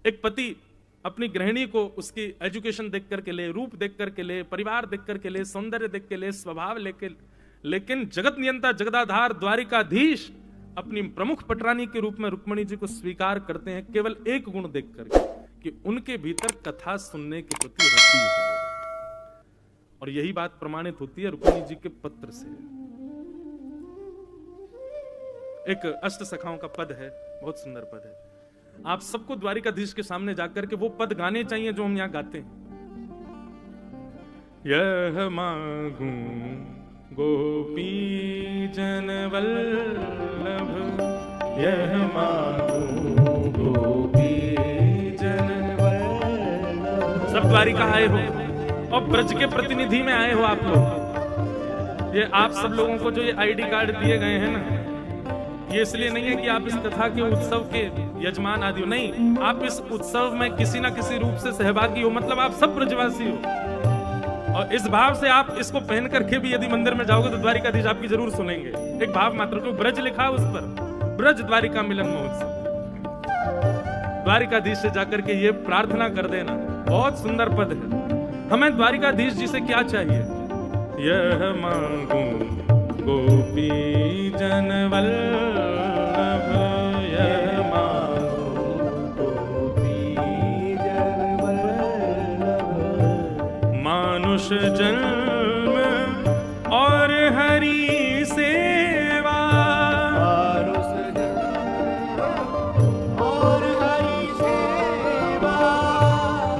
एक पति अपनी गृहिणी को उसकी एजुकेशन देख करके ले, रूप देख करके ले, परिवार देख करके ले, सौंदर्य देख के ले, स्वभाव लेके, लेकिन जगत नियंता जगदाधार द्वारिकाधीश अपनी प्रमुख पटरानी के रूप में रुक्मिणी जी को स्वीकार करते हैं केवल एक गुण देख करके कि उनके भीतर कथा सुनने के प्रति रति है। और यही बात प्रमाणित होती है रुक्मिणी जी के पत्र से। एक अष्ट सखाओं का पद है, बहुत सुंदर पद है। आप सबको द्वारिकाधीश के सामने जाकर के वो पद गाने चाहिए जो हम यहां गाते हैं। यह मांगू गोपी जन वल्लभ, यह मांगू गोपी जन वल्लभ। सब द्वारिका आए हो और ब्रज के प्रतिनिधि में आए हो आप लोग। ये आप सब लोगों को जो ये आईडी कार्ड दिए गए हैं ना, ये इसलिए नहीं है कि आप इस कथा के उत्सव के यजमान आदि हो, नहीं, आप इस उत्सव में किसी ना किसी रूप से सहभागी हो, मतलब आप सब ब्रजवासी हो। और इस भाव से आप इसको पहन करके भी यदि मंदिर में जाओगे तो द्वारिकाधीश आपकी जरूर सुनेंगे। एक भाव मात्र को ब्रज लिखा उस पर, ब्रज द्वारिका मिलन महोत्सव। द्वारिकाधीश से जाकर के ये प्रार्थना कर देना, बहुत सुंदर पद है। हमें द्वारिकाधीश जी से क्या चाहिए? यह मांगू गोपी जन वल्लभ, यह मांगू गोपी जन वल्लभ। मानुष जन्म और हरि सेवा, मानुष जन्म और हरि सेवा,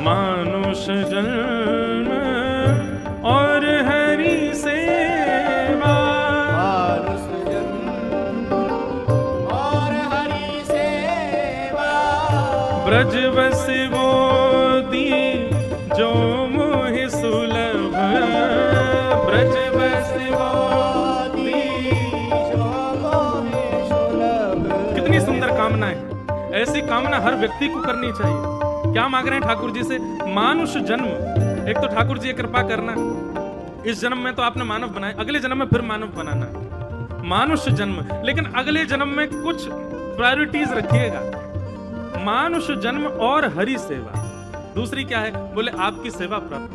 मानुष जन्म और हरि सेवा, ब्रजवस गोदी जो मोहि सुलभ, ब्रजवस गोदी जो मोहि सुलभ। कितनी सुंदर कामना है, ऐसी कामना हर व्यक्ति को करनी चाहिए। क्या मांग रहे हैं ठाकुर जी से? मानुष जन्म। एक तो ठाकुर जी कृपा करना, इस जन्म में तो आपने मानव बनाए, अगले जन्म में फिर मानव बनाना। मानुष जन्म, लेकिन अगले जन्म में कुछ प्रायोरिटीज रखिएगा। मानुष जन्म और हरि सेवा। दूसरी क्या है? बोले आपकी सेवा प्राप्त।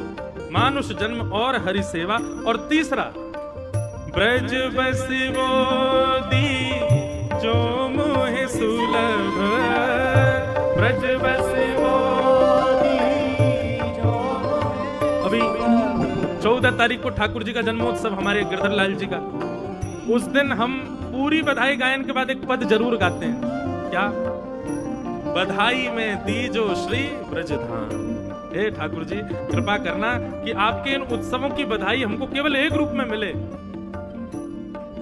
मानुष जन्म और हरि सेवा। और तीसरा, ब्रज बस गोदी जो मोहि सुलभ, ब्रज बस गोदी जो। अभी 14 तारीख को ठाकुर जी का जन्मोत्सव, हमारे गिरधर लाल जी का। उस दिन हम पूरी बधाई गायन के बाद एक पद जरूर गाते हैं। क्या? बधाई में दीजो श्री ब्रजधाम। हे ठाकुर जी कृपा करना कि आपके इन उत्सवों की बधाई हमको केवल एक रूप में मिले।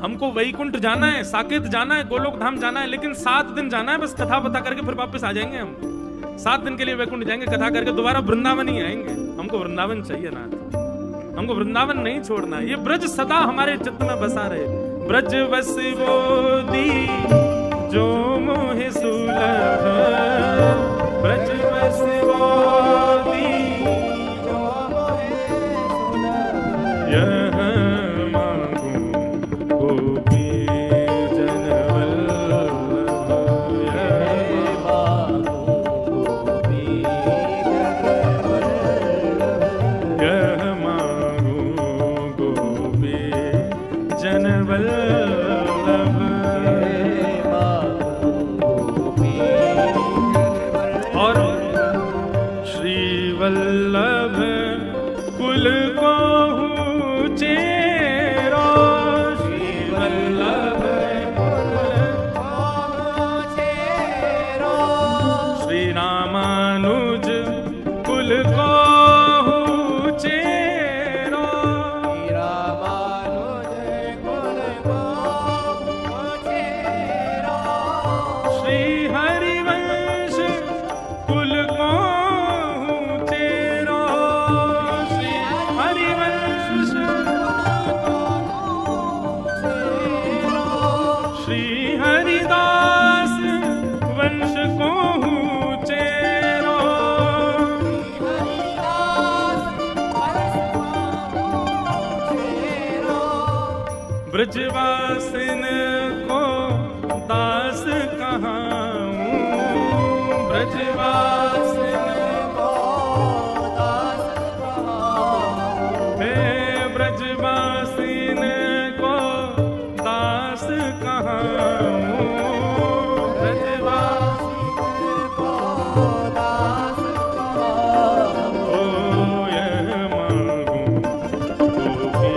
हमको वैकुंठ जाना है, साकेत जाना है, गोलोक धाम जाना है, लेकिन 7 दिन जाना है बस, कथा बता करके फिर वापस आ जाएंगे हम। 7 दिन के लिए वैकुंठ जाएंगे, कथा करके दोबारा वृंदावन ही आएंगे। हमको वृंदावन चाहिए ना, हमको वृंदावन नहीं छोड़ना। ये ब्रज सदा हमारे चित्त में बसा रहे। ब्रज बस गोदी जो मोहि सुलभ, ब्रज बस गोदी जो मोहि सुलभ। यह मांगू गोपी जन वल्लभ, यह मांगू गोपी जन वल्लभ, यह मांगू गोपी जन वल्लभ। वल्लभ कुल को चेरो, श्री वल्लभ कुल को चेरो, श्री रामानुज कुल को चेरो, श्री रामानुज कुल को चेरो, श्री हरिवंश कुल को ब्रजवासिन को दास कहाऊं, ब्रजवास दास कहाऊं। ओ यह मांगू गोपी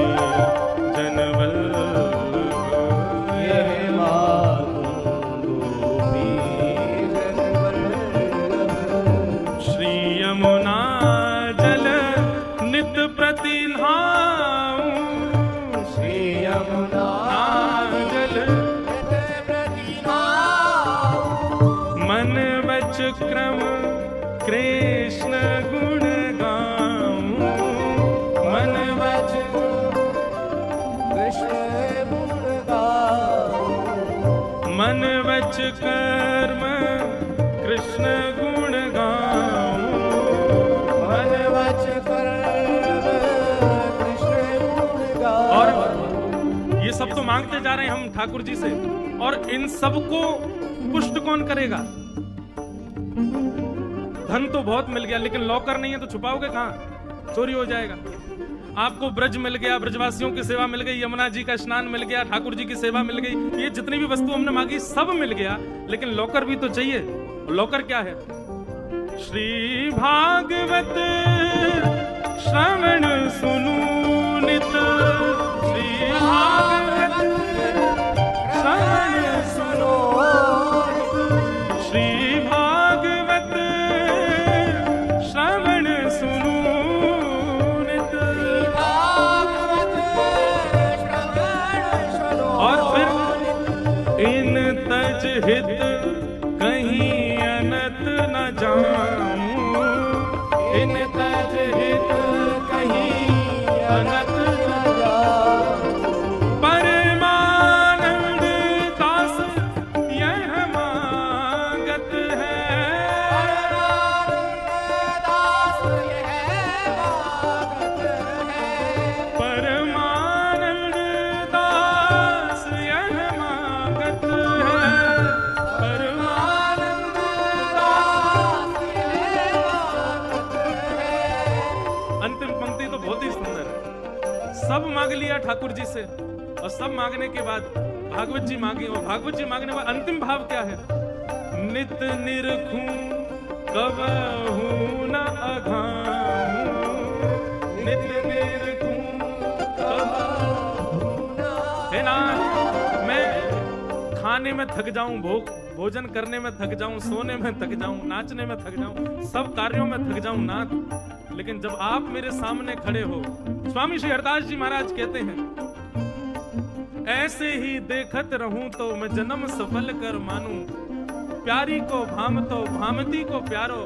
जन वल्लभ, यह मांगू गोपी जन वल्लभ। श्री यमुना जल नित प्रति नहाऊं, श्री यमुना जल नित प्रति नहाऊं। मन वच क्रम कृष्ण गुण गाऊं, मन वच कृष्ण गुण गाऊं। मन वच कर्म कृष्ण गुण गाऊं, मन वच कर्म कृष्ण गुण गाऊं। और ये सब तो मांगते जा रहे हैं हम ठाकुर जी से, और इन सब को पुष्ट कौन करेगा? धन तो बहुत मिल गया, लेकिन लॉकर नहीं है तो छुपाओगे कहां? चोरी हो जाएगा। आपको ब्रज मिल गया, ब्रजवासियों की सेवा मिल गई, यमुना जी का स्नान मिल गया, ठाकुर जी की सेवा मिल गई, ये जितनी भी वस्तु हमने मांगी सब मिल गया, लेकिन लॉकर भी तो चाहिए। लॉकर क्या है? श्री भागवत श्रवण सुनु नित, श्री भागवत श्रवण सुनो, श्री भागवत श्रवण सुनु नित। और फिर इन तज हित कहीं अनत न जाऊं, इन तज हित कहीं अनत न जाऊं। परमानंद दास यह मांगत है, परमानंद दास यह मांगत है, परमानंद दास यह मांगत है। अंतिम पंक्ति तो बहुत ही सुंदर है। सब मांग लिया ठाकुर जी से, और सब मांगने के बाद भागवत जी मांगे, और भागवत जी मांगने के बाद अंतिम भाव क्या है? नित निरखूं कबहू न अघाऊं, नित निरखूं कबहू न। हे नाथ, मैं खाने में थक जाऊं, भोजन करने में थक जाऊं, सोने में थक जाऊं, नाचने में थक जाऊं, सब कार्यों में थक जाऊं नाथ, लेकिन जब आप मेरे सामने खड़े हो, स्वामी श्री हरदास जी महाराज कहते हैं, ऐसे ही देखत रहूं तो मैं जन्म सफल कर मानूं, प्यारी को भामतो भामती को प्यारो,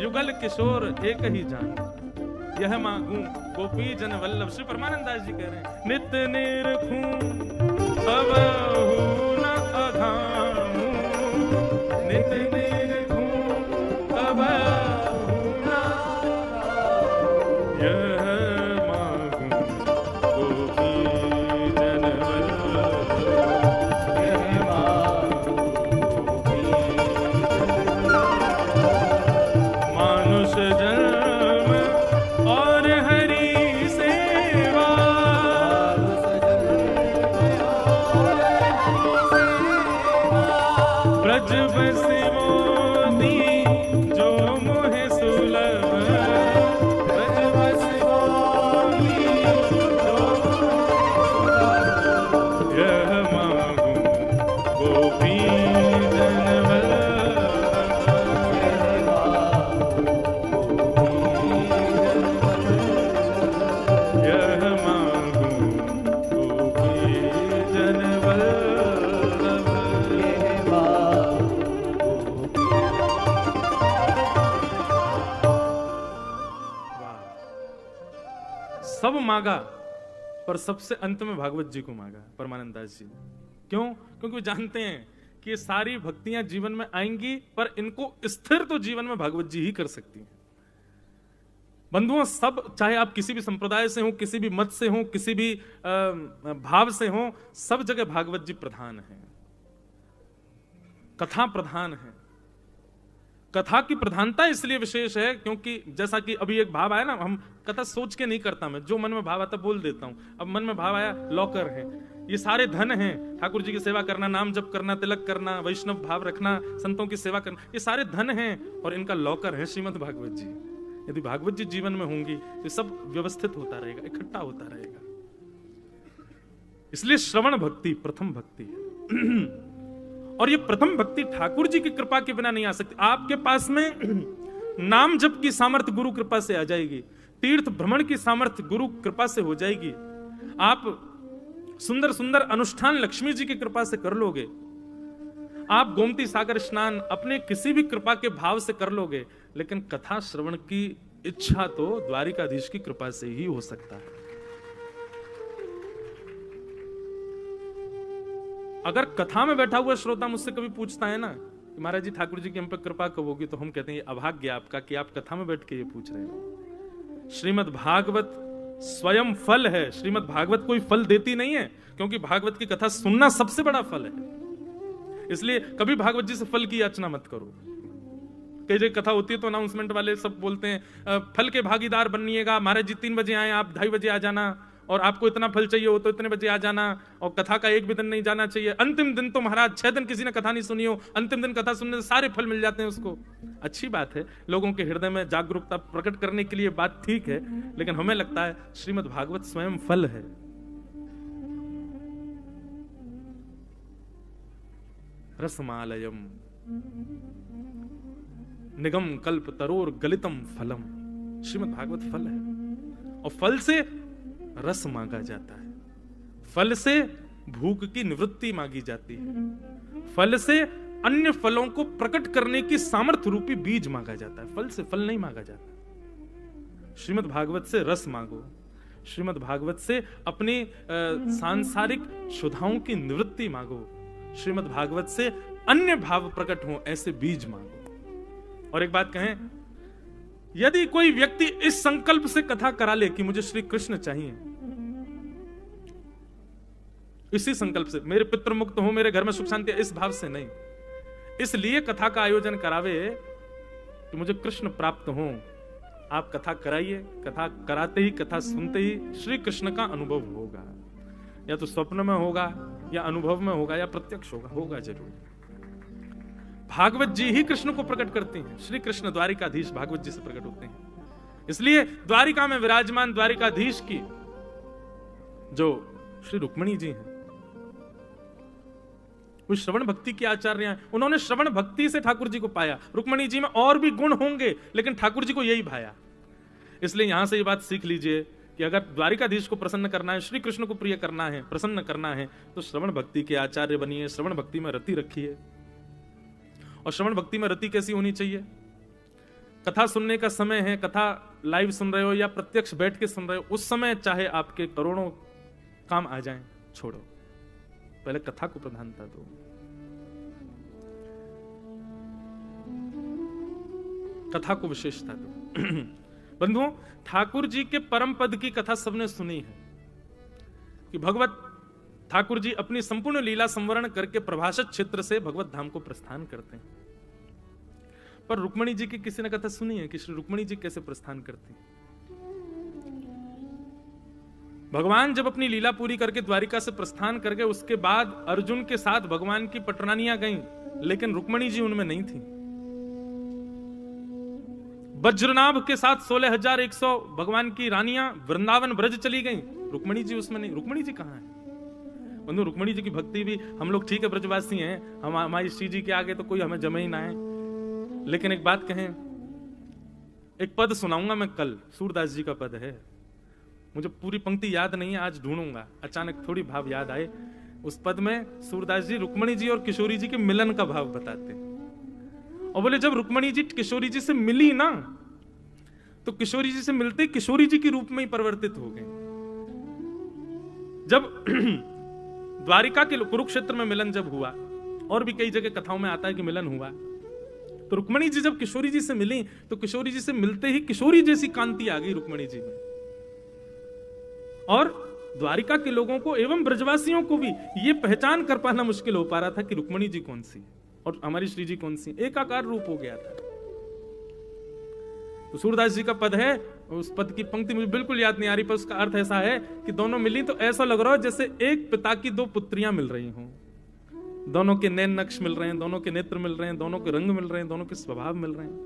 युगल किशोर एक ही जान, यह मांगूं गोपी जन वल्लभ। श्री परमानंद दास जी कह रहे हैं, नित निरखूं कबहू न अघाऊं, नित निरखूं कबहू न अघाऊं, यह मांगूं गोपी जन वल्लभ, यह मांगूं गोपी जन वल्लभ। मानुष जन्म और हरि सेवा, ब्रज बसे मोदी जो मोहे सुलभ, ब्रज बसे मोदी जो यह मांगूं गोपी जन वल्लभ, यह मांगूं गोपी जन वल्लभ। सब मांगा, पर सबसे अंत में भागवत जी को मांगा परमानंद दास जी। क्यों? क्योंकि वो जानते हैं कि ये सारी भक्तियां जीवन में आएंगी, पर इनको स्थिर तो जीवन में भागवत जी ही कर सकती हैं। बंधुओं, सब, चाहे आप किसी भी संप्रदाय से हो, किसी भी मत से हो, किसी भी भाव से हो, सब जगह भागवत जी प्रधान है, कथा प्रधान है। कथा की प्रधानता इसलिए विशेष है क्योंकि जैसा कि अभी एक भाव आया ना, हम कथा सोच के नहीं करता, मैं जो मन में भाव आता बोल देता हूं। अब मन में भाव आया लॉकर है, ये सारे धन हैं। ठाकुर जी की सेवा करना, नाम जप करना, तिलक करना, वैष्णव भाव रखना, संतों की सेवा करना, ये सारे धन हैं और इनका लॉकर है श्रीमद् भागवत जी। यदि भागवत जी जीवन में होंगी तो सब व्यवस्थित होता रहेगा, इकट्ठा होता रहेगा। इसलिए श्रवण भक्ति प्रथम भक्ति है और ये प्रथम भक्ति ठाकुर जी की कृपा के बिना नहीं आ सकती। आपके पास में नाम जप की सामर्थ्य गुरु कृपा से आ जाएगी, तीर्थ भ्रमण की सामर्थ्य गुरु कृपा से हो जाएगी, आप सुंदर सुंदर अनुष्ठान लक्ष्मी जी की कृपा से कर लोगे, आप गोमती सागर स्नान अपने किसी भी कृपा के भाव से कर लोगे, लेकिन कथा श्रवण की इच्छा तो द्वारिकाधीश की कृपा से ही हो सकता है। अगर कथा में बैठा हुआ श्रोता मुझसे कभी पूछता है ना कि महाराज जी ठाकुर जी की हम पर कृपा कब होगी, तो हम कहते हैं अभाग्य आपका कि आप कथा में बैठ के ये पूछ रहे हैं। श्रीमद् भागवत स्वयं फल है। श्रीमद् भागवत कोई फल देती नहीं है, क्योंकि भागवत की कथा सुनना सबसे बड़ा फल है। इसलिए कभी भागवत जी से फल की याचना मत करो। कई जगह कथा होती है तो अनाउंसमेंट वाले सब बोलते हैं फल के भागीदार बनिएगा, महाराज जी 3 बजे आए, आप 2:30 बजे आ जाना, और आपको इतना फल चाहिए हो तो इतने बजे आ जाना, और कथा का एक भी दिन नहीं जाना चाहिए। अंतिम दिन तो महाराज 6 दिन किसी ने कथा नहीं सुनी हो, अंतिम दिन कथा सुनने से सारे फल मिल जाते हैं उसको। अच्छी बात है, लोगों के हृदय में जागरूकता प्रकट करने के लिए बात ठीक है, लेकिन हमें लगता है श्रीमद् भागवत स्वयं फल है। रसमालयम निगम कल्प तरोर गलितम फलम, श्रीमद् भागवत फल है और फल से रस मांगा जाता है, फल से भूख की निवृत्ति मांगी जाती है, फल से अन्य फलों को प्रकट करने की सामर्थ्य रूपी बीज मांगा जाता है, फल से फल नहीं मांगा जाता। श्रीमद् भागवत से रस मांगो, श्रीमद् भागवत से अपनी सांसारिक क्षुधाओं की निवृत्ति मांगो, श्रीमद् भागवत से अन्य भाव प्रकट हो ऐसे बीज मांगो। और एक बात कहें, यदि कोई व्यक्ति इस संकल्प से कथा करा ले कि मुझे श्री कृष्ण चाहिए, इसी संकल्प से मेरे पितृ मुक्त हो, मेरे घर में सुख शांति, इस भाव से नहीं, इसलिए कथा का आयोजन करावे कि मुझे कृष्ण प्राप्त हो, आप कथा कराइए, कथा कराते ही, कथा सुनते ही श्री कृष्ण का अनुभव होगा, या तो स्वप्न में होगा या अनुभव में होगा या प्रत्यक्ष होगा, होगा जरूर। भागवत जी ही कृष्ण को प्रकट करती हैं, श्री कृष्ण द्वारिकाधीश भागवत जी से प्रकट होते हैं। इसलिए द्वारिका में विराजमान द्वारिकाधीश की जो श्री रुक्मिणी जी हैं, वो श्रवण भक्ति के आचार्य हैं, उन्होंने श्रवण भक्ति से ठाकुर जी को पाया। रुक्मिणी जी में और भी गुण होंगे, लेकिन ठाकुर जी को यही भाया। इसलिए यहां से ये बात सीख लीजिए कि अगर द्वारिकाधीश को प्रसन्न करना है, श्री कृष्ण को प्रिय करना है, प्रसन्न करना है, तो श्रवण भक्ति के आचार्य बनिए, श्रवण भक्ति में रति रखिए। और श्रवण भक्ति में रति कैसी होनी चाहिए? कथा सुनने का समय है, कथा लाइव सुन रहे हो या प्रत्यक्ष बैठ के सुन रहे हो, उस समय चाहे आपके करोड़ों काम आ जाएं, छोड़ो, पहले कथा को प्रधानता दो। कथा को विशेषता दो। बंधुओं, ठाकुर जी के परम पद की कथा सबने सुनी है कि भगवत ठाकुर जी अपनी संपूर्ण लीला संवरण करके प्रभाषित क्षेत्र से भगवत धाम को प्रस्थान करते हैं। पर रुक्मिणी जी की किसी ने कथा सुनी है कि श्री रुक्मिणी जी कैसे प्रस्थान करती हैं? भगवान जब अपनी लीला पूरी करके द्वारिका से प्रस्थान कर गए, उसके बाद अर्जुन के साथ भगवान की पटरानियां गईं, लेकिन रुक्मिणी जी उनमें नहीं थी। वज्रनाभ के साथ 16,100 भगवान की रानियां वृंदावन ब्रज चली गईं, रुक्मिणी जी उसमें नहीं। रुक्मिणी जी कहां है? बंधु, रुक्मिणी जी की भक्ति भी, हम लोग ठीक है ब्रजवासी हैं, हमारी श्री जी के आगे तो कोई हमें जमे ही ना है, लेकिन एक बात कहें, एक पद सुनाऊंगा मैं कल, सूरदास जी का पद है, मुझे पूरी पंक्ति याद नहीं है, आज ढूंढूंगा, अचानक थोड़ी भाव याद आए। उस पद में सूरदास जी रुक्मिणी जी और किशोरी जी के मिलन का भाव बताते हैं, और बोले जब रुक्मिणी जी किशोरी जी से मिली ना, तो किशोरी जी से मिलते किशोरी जी के रूप में ही परिवर्तित हो गए। जब द्वारिका के कुरुक्षेत्र में मिलन जब हुआ, और भी कई जगह कथाओं में आता है कि मिलन हुआ, तो रुक्मिणी जी जब किशोरी जी से मिली, तो किशोरी जी से मिलते ही किशोरी जैसी कांति आ गई रुक्मिणी जी में, और द्वारिका के लोगों को एवं ब्रजवासियों को भी ये पहचान कर पाना मुश्किल हो पा रहा था कि रुक्मिणी जी कौन सी और हमारी श्री जी कौन सी, एकाकार रूप हो गया था। तो सूरदास जी का पद है, उस पद की पंक्ति मुझे बिल्कुल याद नहीं आ रही, पर उसका अर्थ ऐसा है कि दोनों मिली तो ऐसा लग रहा हो जैसे एक पिता की दो पुत्रियां मिल रही हों। दोनों के नैन नक्श मिल रहे हैं, दोनों के नेत्र मिल रहे हैं, दोनों के रंग मिल रहे हैं, दोनों के स्वभाव मिल रहे हैं।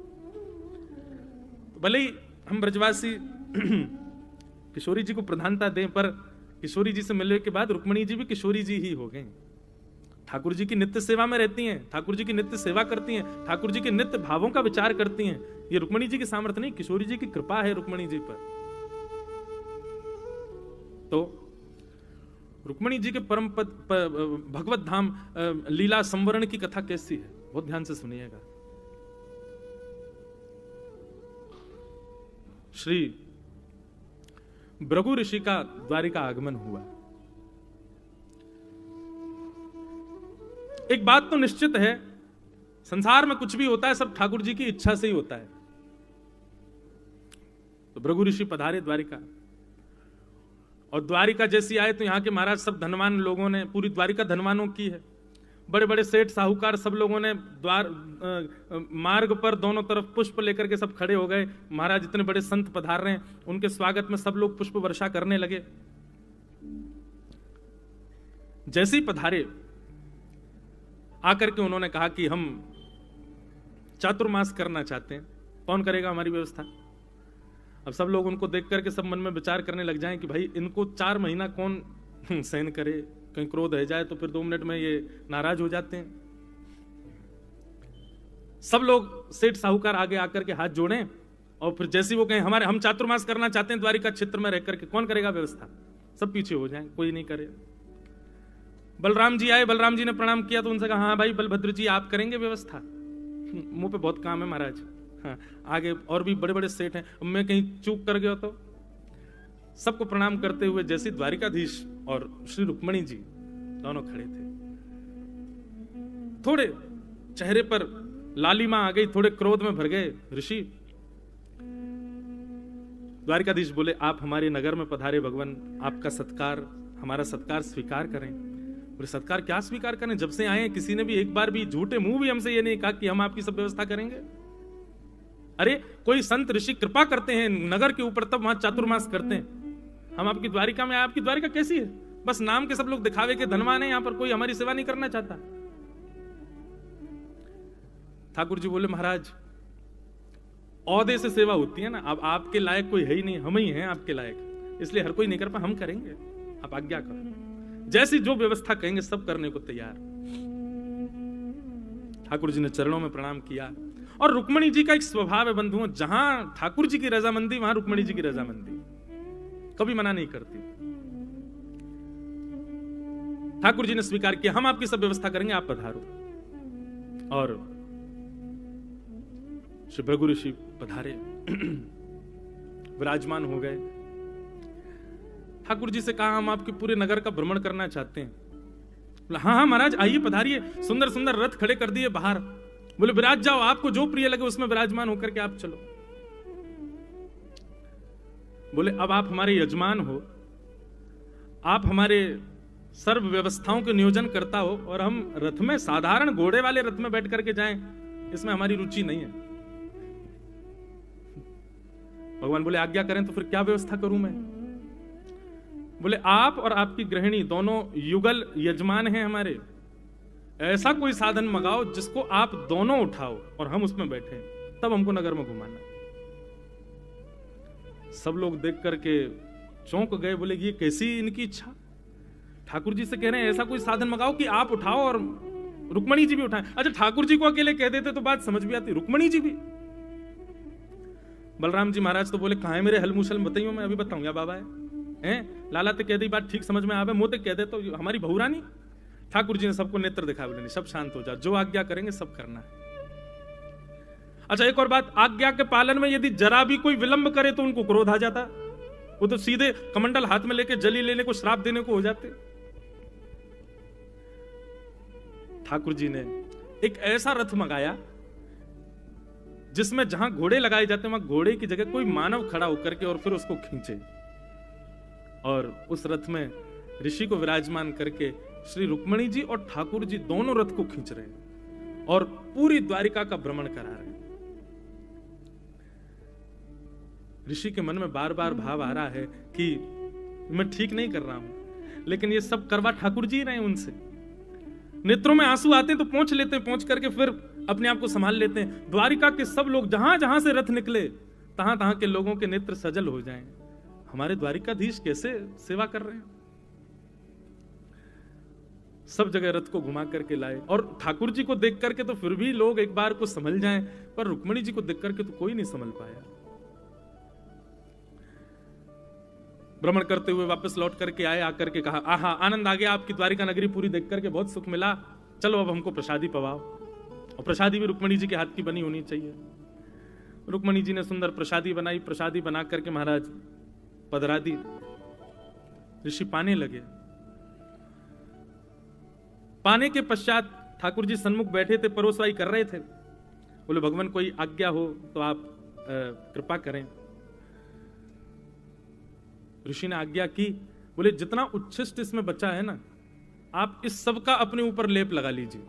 तो भले ही हम ब्रजवासी किशोरी जी को प्रधानता दें, पर किशोरी जी से मिलने के बाद रुक्मणी जी भी किशोरी जी ही हो गई। ठाकुर जी की नित्य सेवा में रहती हैं, ठाकुर जी की नित्य सेवा करती हैं, ठाकुर जी के नित्य भावों का विचार करती हैं। ये रुक्मणी जी की सामर्थ्य नहीं, किशोरी जी की कृपा है रुक्मणी जी पर। तो रुक्मणी जी के परम पद भगवत धाम लीला संवरण की कथा कैसी है, बहुत ध्यान से सुनिएगा। श्री भृगु ऋषि का द्वारिका आगमन हुआ। एक बात तो निश्चित है, संसार में कुछ भी होता है सब ठाकुर जी की इच्छा से ही होता है। तो भृगु ऋषि पधारे द्वारिका, और द्वारिका जैसी आए तो यहाँ के महाराज सब धनवान लोगों ने, पूरी द्वारिका धनवानों की है, बड़े बड़े सेठ साहूकार सब लोगों ने द्वार मार्ग पर दोनों तरफ पुष्प लेकर के सब खड़े हो गए। महाराज इतने बड़े संत पधार रहे हैं, उनके स्वागत में सब लोग पुष्प वर्षा करने लगे। जैसे ही पधारे आकर के उन्होंने कहा कि हम चातुर्मास करना चाहते हैं, कौन करेगा हमारी व्यवस्था। अब सब लोग उनको देख करके सब मन में विचार करने लग जाएं कि भाई इनको 4 महीना कौन सहन करे, कहीं क्रोध रह जाए तो फिर 2 मिनट में ये नाराज हो जाते हैं। सब लोग सेठ साहूकार आगे आकर के हाथ जोड़ें, और फिर जैसे वो कहें हम चातुर्मास करना चाहते हैं द्वारिका क्षेत्र में रह करके, कौन करेगा व्यवस्था, सब पीछे हो जाएं, कोई नहीं करे। बलराम जी आए, बलराम जी ने प्रणाम किया तो उनसे कहा हाँ भाई बलभद्र जी आप करेंगे व्यवस्था, मुंह पे बहुत काम है महाराज। हाँ, आगे और भी बड़े बड़े सेठ हैं, मैं कहीं चूक कर गया तो। सबको प्रणाम करते हुए जैसे द्वारिकाधीश और श्री रुक्मणी जी दोनों खड़े थे, थोड़े चेहरे पर लालिमा आ गई, थोड़े क्रोध में भर गए ऋषि। द्वारिकाधीश बोले आप हमारे नगर में पधारे भगवान, आपका सत्कार, हमारा सत्कार स्वीकार करें। बोले सत्कार क्या स्वीकार करें, जब से आए हैं किसी ने भी एक बार भी झूठे मुंह भी हमसे ये नहीं कहा कि हम आपकी सब व्यवस्था करेंगे। अरे कोई संत ऋषि कृपा करते हैं नगर के ऊपर तब वहां चातुर्मास करते हैं, हम आपकी द्वारिका में आए। आपकी द्वारिका कैसी है, बस नाम के सब लोग दिखावे के धनवान है, यहां पर कोई हमारी सेवा नहीं करना चाहता। ठाकुर जी बोले महाराज औहदे से सेवा होती है ना, अब आपके लायक कोई है ही नहीं, हम ही हैं आपके लायक, इसलिए हर कोई नहीं कर पा, हम करेंगे, आप आज्ञा करो। जैसी जो व्यवस्था कहेंगे सब करने को तैयार। ठाकुर जी ने चरणों में प्रणाम किया। और रुक्मणी जी का एक स्वभाव है बंधुओं, जहां ठाकुर जी की रजामंदी वहां रुक्मणी जी की रजामंदी, कभी मना नहीं करती। ठाकुर जी ने स्वीकार किया हम आपकी सब व्यवस्था करेंगे, आप पधारो। और श्री भृगु ऋषि पधारे, विराजमान हो गए। ठाकुर जी से कहा हम आपके पूरे नगर का भ्रमण करना चाहते हैं। बोला हाँ हाँ महाराज आइए पधारिए, सुंदर सुंदर रथ खड़े कर दिए बाहर। बोले विराज जाओ, आपको जो प्रिय लगे उसमें विराजमान होकर के आप चलो। बोले अब आप हमारे यजमान हो, आप हमारे सर्व व्यवस्थाओं के नियोजन करता हो, और हम रथ में साधारण घोड़े वाले रथ में बैठ करके जाएं, इसमें हमारी रुचि नहीं है। भगवान बोले आज्ञा करें तो फिर क्या व्यवस्था करूं मैं। बोले आप और आपकी गृहिणी दोनों युगल यजमान हैं हमारे, ऐसा कोई साधन मंगाओ जिसको आप दोनों उठाओ और हम उसमें बैठे, तब हमको नगर में घुमाना। सब लोग देख करके चौंक गए, बोले ये कैसी इनकी इच्छा। ठाकुर जी से कह रहे हैं ऐसा कोई साधन मंगाओ कि आप उठाओ और रुक्मणी जी भी उठाएं। अच्छा ठाकुर जी को अकेले कह देते तो बात समझ भी आती, रुक्मणी जी भी। बलराम जी महाराज तो बोले कहा है मेरे हलमुसल बताइयो, मैं अभी बताऊंगा बाबा है लाला ते कह दी बात ठीक समझ में आवे, मुंह ते कह दे तो हमारी बहुरानी। ठाकुर जी ने सबको नेत्र दिखा, बोले नहीं सब शांत हो जा, जो आज्ञा करेंगे सब करना है। अच्छा एक और बात, आज्ञा के पालन में यदि जरा भी कोई विलंब करे तो उनको क्रोध आ जाता, वो तो सीधे कमंडल हाथ में लेके जली लेने को, श्राप देने को हो जाते। ठाकुर जी ने एक ऐसा रथ मंगाया जिसमें जहां घोड़े लगाए जाते हैं वहां घोड़े की जगह कोई मानव खड़ा होकर के और फिर उसको खींचे, और उस रथ में ऋषि को विराजमान करके श्री रुक्मणी जी और ठाकुर जी दोनों रथ को खींच रहे हैं और पूरी द्वारिका का भ्रमण करा रहे हैं। ऋषि के मन में बार बार भाव आ रहा है कि मैं ठीक नहीं कर रहा हूं, लेकिन ये सब करवा ठाकुर जी रहे हैं उनसे। नेत्रों में आंसू आते हैं तो पहुंच लेते हैं, पहुंच करके फिर अपने आप को संभाल लेते हैं। द्वारिका के सब लोग जहां जहां से रथ निकले, तहां तहां के लोगों के नेत्र सजल हो जाएं। हमारे द्वारिकाधीश कैसे सेवा कर रहे हैं। सब जगह रथ को घुमा करके लाए, और ठाकुर जी को देख करके तो फिर भी लोग एक बार को समझ जाएं, पर रुक्मिणी जी को देख करके तो कोई नहीं समझ पाया। भ्रमण करते हुए वापस लौट करके आए, आकर के कहा, आहा आनंद आ गया, आपकी द्वारिका नगरी पूरी देख करके बहुत सुख मिला, चलो अब हमको प्रसादी पवाओ। और प्रसादी भी रुक्मिणी जी के हाथ की बनी होनी चाहिए। रुक्मिणी जी ने सुंदर प्रसादी बनाई, प्रसादी बना करके महाराज पधरा दी। ऋषि पाने लगे। पाने के पश्चात ठाकुर जी सन्मुख बैठे थे, परोसवाई कर रहे थे। बोले भगवान कोई आज्ञा हो तो आप कृपा करें। ऋषि ने आज्ञा की। बोले जितना उच्छिष्ट इसमें बचा है ना, आप इस सब का अपने ऊपर लेप लगा लीजिए,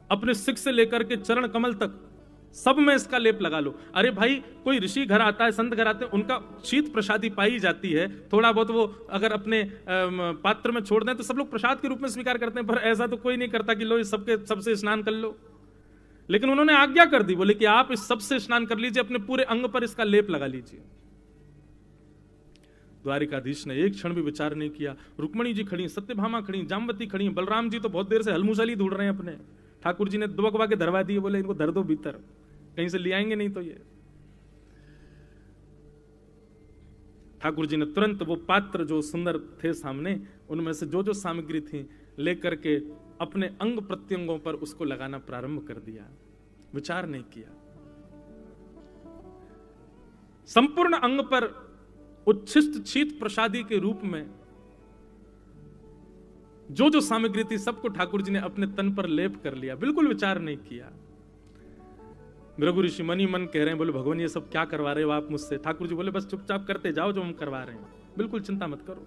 अपने सिख से लेकर के चरण कमल तक सब में इसका लेप लगा लो। अरे भाई, कोई ऋषि घर आता है, संत घर आते हैं, उनका शीत प्रसादी पाई जाती है, थोड़ा बहुत वो अगर अपने पात्र में छोड़ दें तो सब लोग प्रसाद के रूप में स्वीकार करते हैं, पर ऐसा तो कोई नहीं करता कि लो इस सबके सबसे स्नान कर लो। लेकिन उन्होंने आज्ञा कर दी, बोले कि आप इस सबसे स्नान कर लीजिए, अपने पूरे अंग पर इसका लेप लगा लीजिए। द्वारिकाधीश ने एक क्षण भी विचार नहीं किया। रुक्मिणी जी खड़ी, सत्यभामा खड़ी, जामवती खड़ी, बलराम जी तो बहुत देर से हलमुसाली ढूंढ रहे हैं अपने। ठाकुर जी ने दुबकवा के धरवा दिए, बोले इनको धर दो भीतर, कहीं से ले आएंगे नहीं तो ये। ठाकुर जी ने तुरंत वो पात्र जो सुंदर थे सामने, उनमें से जो जो सामग्री थी लेकर के अपने अंग प्रत्यंगों पर उसको लगाना प्रारंभ कर दिया, विचार नहीं किया। संपूर्ण अंग पर उच्छिष्ट शीत प्रसादी के रूप में जो जो सामग्री थी सबको ठाकुर जी ने अपने तन पर लेप कर लिया, बिल्कुल विचार नहीं किया। भृगु ऋषि मन ही मन कह रहे हैं, बोले भगवान ये सब क्या करवा रहे हो आप मुझसे। ठाकुर जी बोले बस चुपचाप करते जाओ जो हम करवा रहे हैं, बिल्कुल चिंता मत करो।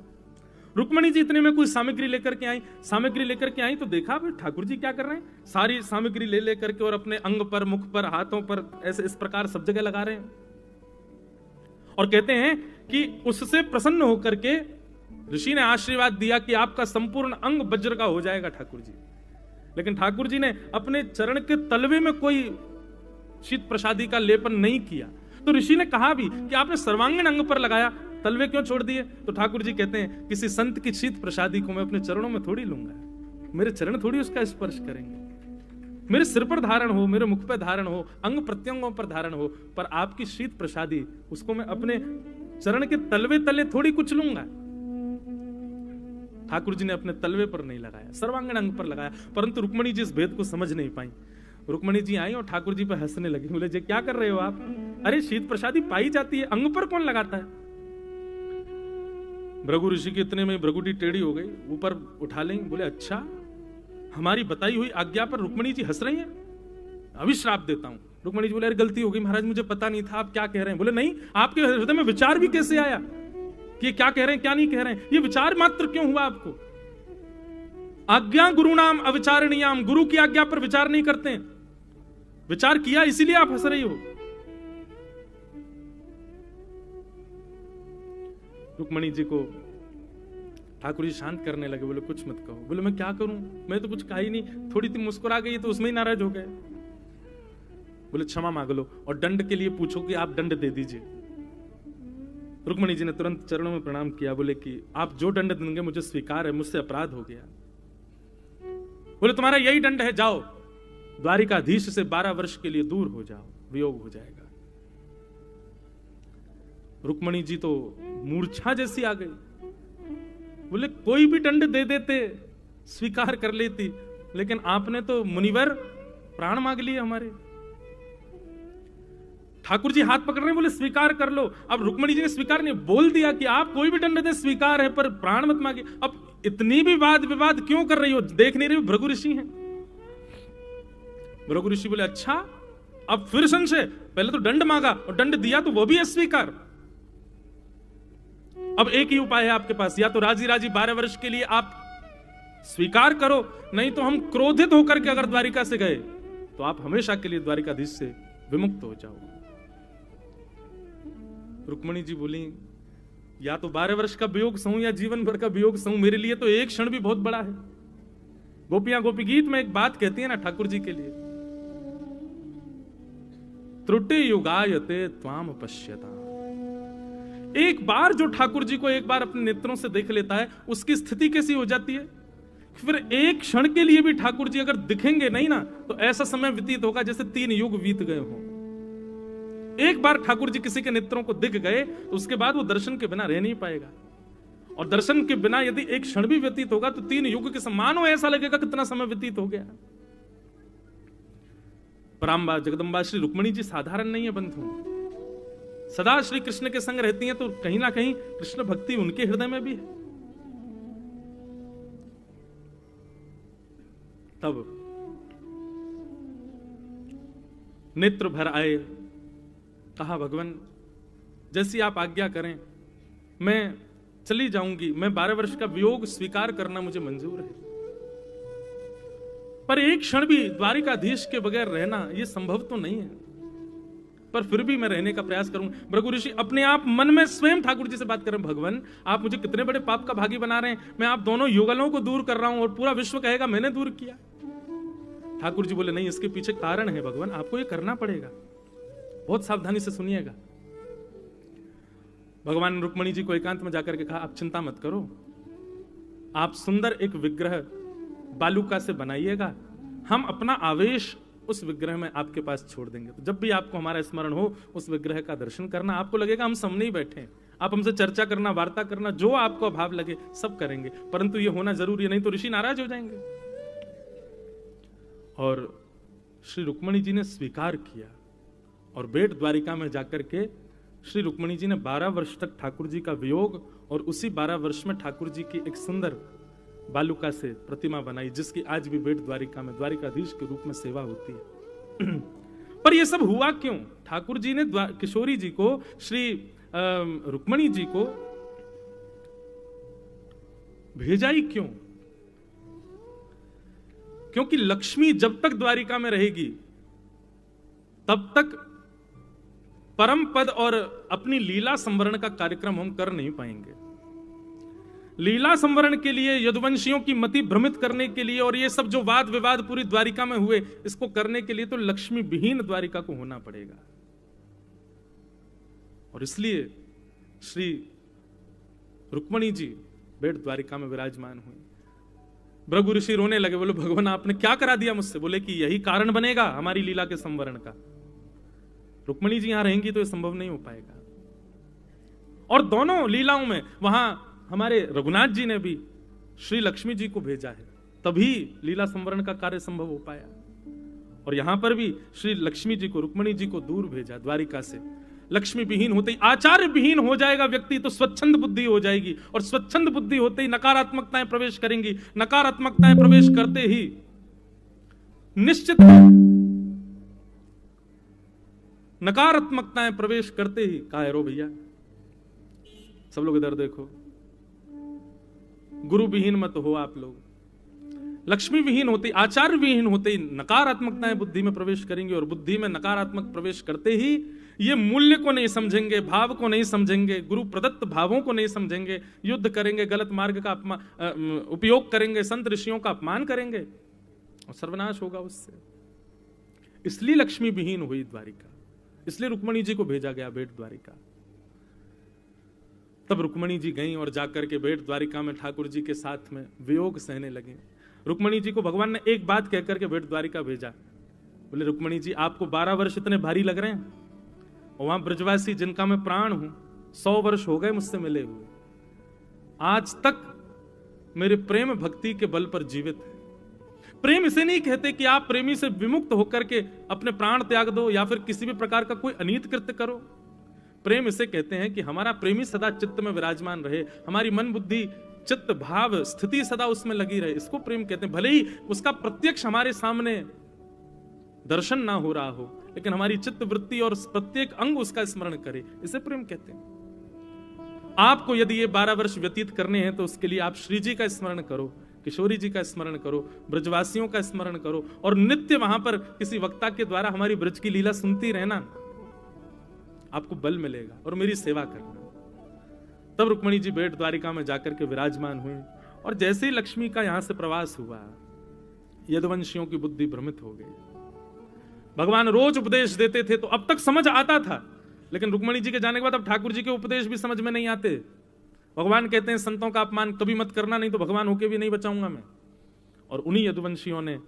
रुक्मिणी जी इतने में कोई सामग्री लेकर के आई। सामग्री लेकर के आई तो देखा ठाकुर जी क्या कर रहे हैं, सारी सामग्री ले लेकर के और अपने अंग पर, मुख पर, हाथों पर ऐसे इस प्रकार सब जगह लगा रहे हैं। और कहते हैं कि उससे प्रसन्न होकर के ऋषि ने आशीर्वाद दिया कि आपका संपूर्ण अंग वज्र का हो जाएगा ठाकुर जी। लेकिन ठाकुर जी ने अपने चरण के तलवे में कोई शीत प्रसादी का लेपन नहीं किया। तो ऋषि ने कहा भी कि आपने सर्वांगीण अंग पर लगाया, तलवे क्यों छोड़ दिए। तो ठाकुर जी कहते हैं किसी संत की शीत प्रसादी को मैं अपने चरणों में थोड़ी लूंगा, मेरे चरण थोड़ी उसका स्पर्श करेंगे। मेरे सिर पर धारण हो, मेरे मुख पर धारण हो, अंग प्रत्यंगों पर धारण हो, पर आपकी शीत प्रसादी उसको मैं अपने चरण के तलवे तले थोड़ी कुछ लूंगा। ठाकुर जी ने अपने तलवे पर नहीं लगाया, सर्वांगीण अंग पर लगाया। परंतु रुक्मिणी जी इस भेद को समझ नहीं पाई। रुक्मिणी जी आई और ठाकुर जी पर हंसने लगी। बोले जी क्या कर रहे हो आप, अरे शीत प्रसादी पाई जाती है, अंग पर कौन लगाता है। भृगु ऋषि के इतने में भृगुटी टेढ़ी हो गई, ऊपर उठा लेंगे। बोले अच्छा, हमारी बताई हुई आज्ञा पर रुक्मिणी जी हंस रही हैं, अभी श्राप देता हूं। रुक्मिणी जी बोले अरे गलती हो गई महाराज, मुझे पता नहीं था आप क्या कह रहे हैं। बोले नहीं, आपके हृदय में विचार भी कैसे आया कि ये क्या कह रहे हैं क्या नहीं कह रहे हैं, ये विचार मात्र क्यों हुआ आपको। आज्ञा गुरु नाम अविचारणीयाम, गुरु की आज्ञा पर विचार नहीं करते हैं, विचार किया इसीलिए आप हंस रही हो। रुक्मिणी जी को ठाकुर जी शांत करने लगे। बोले कुछ मत कहो। बोले मैं क्या करूं, मैं तो कुछ कहा ही नहीं, थोड़ी सी मुस्कुरा गई तो उसमें ही नाराज हो गए। बोले क्षमा मांग लो और दंड के लिए पूछो कि आप दंड दे दीजिए। रुक्मिणी जी ने तुरंत चरणों में प्रणाम किया। बोले कि आप जो दंड देंगे मुझे स्वीकार है, मुझसे अपराध हो गया। बोले तुम्हारा यही दंड है, जाओ द्वारिकाधीश से 12 वर्ष के लिए दूर हो जाओ, वियोग हो जाएगा। रुक्मिणी जी तो मूर्छा जैसी आ गई। बोले कोई भी दंड दे देते, स्वीकार कर लेती, लेकिन आपने तो मुनिवर प्राण मांग लिए हमारे। ठाकुर जी हाथ पकड़ रहे, बोले स्वीकार कर लो। अब रुक्मिणी जी ने स्वीकार नहीं, बोल दिया कि आप कोई भी दंड दे स्वीकार है, पर प्राण मत मांगे। अब इतनी भी वाद विवाद क्यों कर रही हो, देख नहीं रही हो भृगु ऋषि हैं। भृगु ऋषि बोले अच्छा, अब फिर संशय, पहले तो दंड मांगा और दंड दिया तो वो भी अस्वीकार। अब एक ही उपाय है आपके पास, या तो राजी राजी 12 वर्ष के लिए आप स्वीकार करो, नहीं तो हम क्रोधित होकर के अगर द्वारिका से गए तो आप हमेशा के लिए द्वारिकाधीश से विमुक्त हो जाओ। रुक्मणी जी बोली, या तो 12 वर्ष का वियोग सहूं या जीवन भर का वियोग सहूं, मेरे लिए तो एक क्षण भी बहुत बड़ा है। गोपियां गोपी गीत में एक बात कहती है ना ठाकुर जी के लिए, त्रुटि युगायते त्वाम पश्यता। एक बार जो ठाकुर जी को एक बार अपने नेत्रों से देख लेता है, उसकी स्थिति कैसी हो जाती है, फिर एक क्षण के लिए भी ठाकुर जी अगर दिखेंगे नहीं ना, तो ऐसा समय व्यतीत होगा जैसे 3 युग बीत गए हों। एक बार ठाकुर जी किसी के नेत्रों को दिख गए तो उसके बाद वो दर्शन के बिना रह नहीं पाएगा, और दर्शन के बिना यदि एक क्षण भी व्यतीत होगा तो 3 युग के समान हो, ऐसा लगेगा कितना समय व्यतीत हो गया। पराम्बा जगदम्बा श्री रुक्मणी जी साधारण नहीं है बंधु, सदा श्री कृष्ण के संग रहती हैं, तो कहीं ना कहीं कृष्ण भक्ति उनके हृदय में भी है। तब नेत्र भर आए, कहा भगवान जैसी आप आज्ञा करें, मैं चली जाऊंगी, मैं 12 वर्ष का वियोग स्वीकार करना मुझे मंजूर है, पर एक क्षण भी द्वारिकाधीश के बगैर रहना यह संभव तो नहीं है, पर फिर भी मैं रहने का प्रयास करूंगा। भृगु ऋषि अपने आप मन में स्वयं ठाकुर जी से बात कर रहे हैं, भगवान आप मुझे कितने बड़े पाप का भागी बना रहे हैं, मैं आप दोनों युगलों को दूर कर रहा हूं और पूरा विश्व कहेगा मैंने दूर किया। ठाकुर जी बोले नहीं, इसके पीछे कारण है भगवान, आपको ये करना पड़ेगा, बहुत सावधानी से सुनिएगा। भगवान रुक्मणी जी को एकांत में जाकर के कहा, आप चिंता मत करो, आप सुंदर एक विग्रह बालुका से बनाइएगा, हम अपना आवेश उस विग्रह में आपके पास छोड़ देंगे, तो जब भी आपको हमारा स्मरण हो उस विग्रह का दर्शन करना, आपको लगेगा हम सामने ही बैठे हैं, आप हमसे चर्चा करना, वार्ता करना, जो आपको भाव लगे सब करेंगे, परंतु ये होना जरूरी है, नहीं तो ऋषि नाराज हो जाएंगे। और श्री रुक्मणी जी ने स्वीकार किया, और बेट द्वारिका में जाकर के श्री रुक्मणी जी ने 12 वर्ष तक ठाकुर जी का वियोग, और उसी 12 वर्ष में ठाकुर जी की एक सुंदर बालुका से प्रतिमा बनाई, जिसकी आज भी बेट द्वारिका में द्वारिकाधीश के रूप में सेवा होती है। पर यह सब हुआ क्यों? ठाकुर जी ने किशोरी जी को, श्री रुक्मणी जी को भेजा ही क्यों? क्योंकि लक्ष्मी जब तक द्वारिका में रहेगी तब तक परम पद और अपनी लीला संवरण का कार्यक्रम हम कर नहीं पाएंगे। लीला संवरण के लिए, यदुवंशियों की मति भ्रमित करने के लिए, और ये सब जो वाद विवाद पूरी द्वारिका में हुए, इसको करने के लिए तो लक्ष्मी विहीन द्वारिका को होना पड़ेगा। और इसलिए श्री रुक्मणी जी बेट द्वारिका में विराजमान हुई। भृगु ऋषि रोने लगे, बोले भगवान आपने क्या करा दिया मुझसे? बोले कि यही कारण बनेगा हमारी लीला के संवरण का, रुक्मणी जी यहां रहेंगी तो यह संभव नहीं हो पाएगा। और दोनों लीलाओं में वहां हमारे रघुनाथ जी ने भी श्री लक्ष्मी जी को भेजा है, तभी लीला संवरण का कार्य संभव हो पाया। और यहां पर भी श्री लक्ष्मी जी को, रुक्मणी जी को दूर भेजा द्वारिका से। लक्ष्मी विहीन होते ही, आचार्य विहीन हो जाएगा व्यक्ति तो स्वच्छंद बुद्धि हो जाएगी, और स्वच्छंद बुद्धि होते ही नकारात्मकताएं प्रवेश करेंगी। नकारात्मकताएं प्रवेश करते ही निश्चित, नकारात्मकताएं प्रवेश करते ही, कहा रो भैया सब लोग इधर देखो, गुरु विहीन मत हो आप लोग। लक्ष्मी विहीन होते, आचार्य विहीन होते ही नकारात्मकताएं बुद्धि में प्रवेश करेंगे, और बुद्धि में नकारात्मक प्रवेश करते ही ये मूल्य को नहीं समझेंगे, भाव को नहीं समझेंगे, गुरु प्रदत्त भावों को नहीं समझेंगे, युद्ध करेंगे, गलत मार्ग का उपयोग करेंगे, संत ऋषियों का अपमान करेंगे, और सर्वनाश होगा उससे। इसलिए लक्ष्मी विहीन हुई द्वारिका, इसलिए रुक्मणी जी को भेजा गया बेट द्वारिका। तब रुक्मणी जी गईं और जाकर के बेट द्वारिका में ठाकुर जी के साथ में वियोग सहने लगे। रुक्मणी जी को भगवान ने एक बात कहकर के बेट द्वारिका भेजा, बोले रुक्मणी जी आपको 12 वर्ष इतने भारी लग रहे हैं, और वहां ब्रजवासी जिनका मैं प्राण हूं 100 वर्ष हो गए मुझसे मिले हुए, आज तक मेरे प्रेम भक्ति के बल पर जीवित है। प्रेम इसे नहीं कहते कि आप प्रेमी से विमुक्त होकर के अपने प्राण त्याग दो या फिर किसी भी प्रकार का कोई अनीत कृत्य करो। प्रेम इसे कहते हैं कि हमारा प्रेमी सदा चित्त में विराजमान रहे, हमारी मन बुद्धि चित्त भाव स्थिति सदा उसमें लगी रहे, इसको प्रेम कहते हैं। भले ही उसका प्रत्यक्ष हमारे सामने दर्शन ना हो रहा हो, लेकिन हमारी चित्त वृत्ति और प्रत्येक अंग उसका स्मरण करे, इसे प्रेम कहते हैं। आपको यदि ये 12 वर्ष व्यतीत करने हैं तो उसके लिए आप श्री जी का स्मरण करो, किशोरी जी का स्मरण करो, ब्रजवासियों का स्मरण करो, और नित्य वहां पर किसी वक्ता के द्वारा हमारी ब्रज की लीला सुनती रहना। आपको बल मिलेगा और मेरी सेवा करना। तब रुक्मणी जी बेट द्वारिका में जाकर के विराजमान हुई और जैसे ही लक्ष्मी का यहां से प्रवास हुआ, यदुवंशियों की बुद्धि भ्रमित हो गई। भगवान रोज उपदेश देते थे तो अब तक समझ आता था, लेकिन रुक्मणी जी के जाने के बाद अब ठाकुर जी के उपदेश भी समझ में नहीं आते। भगवान कहते हैं संतों का अपमान कभी मत करना, नहीं तो भगवान होके भी नहीं बचाऊंगा मैं। और उन्हीं यदुवंशियों ने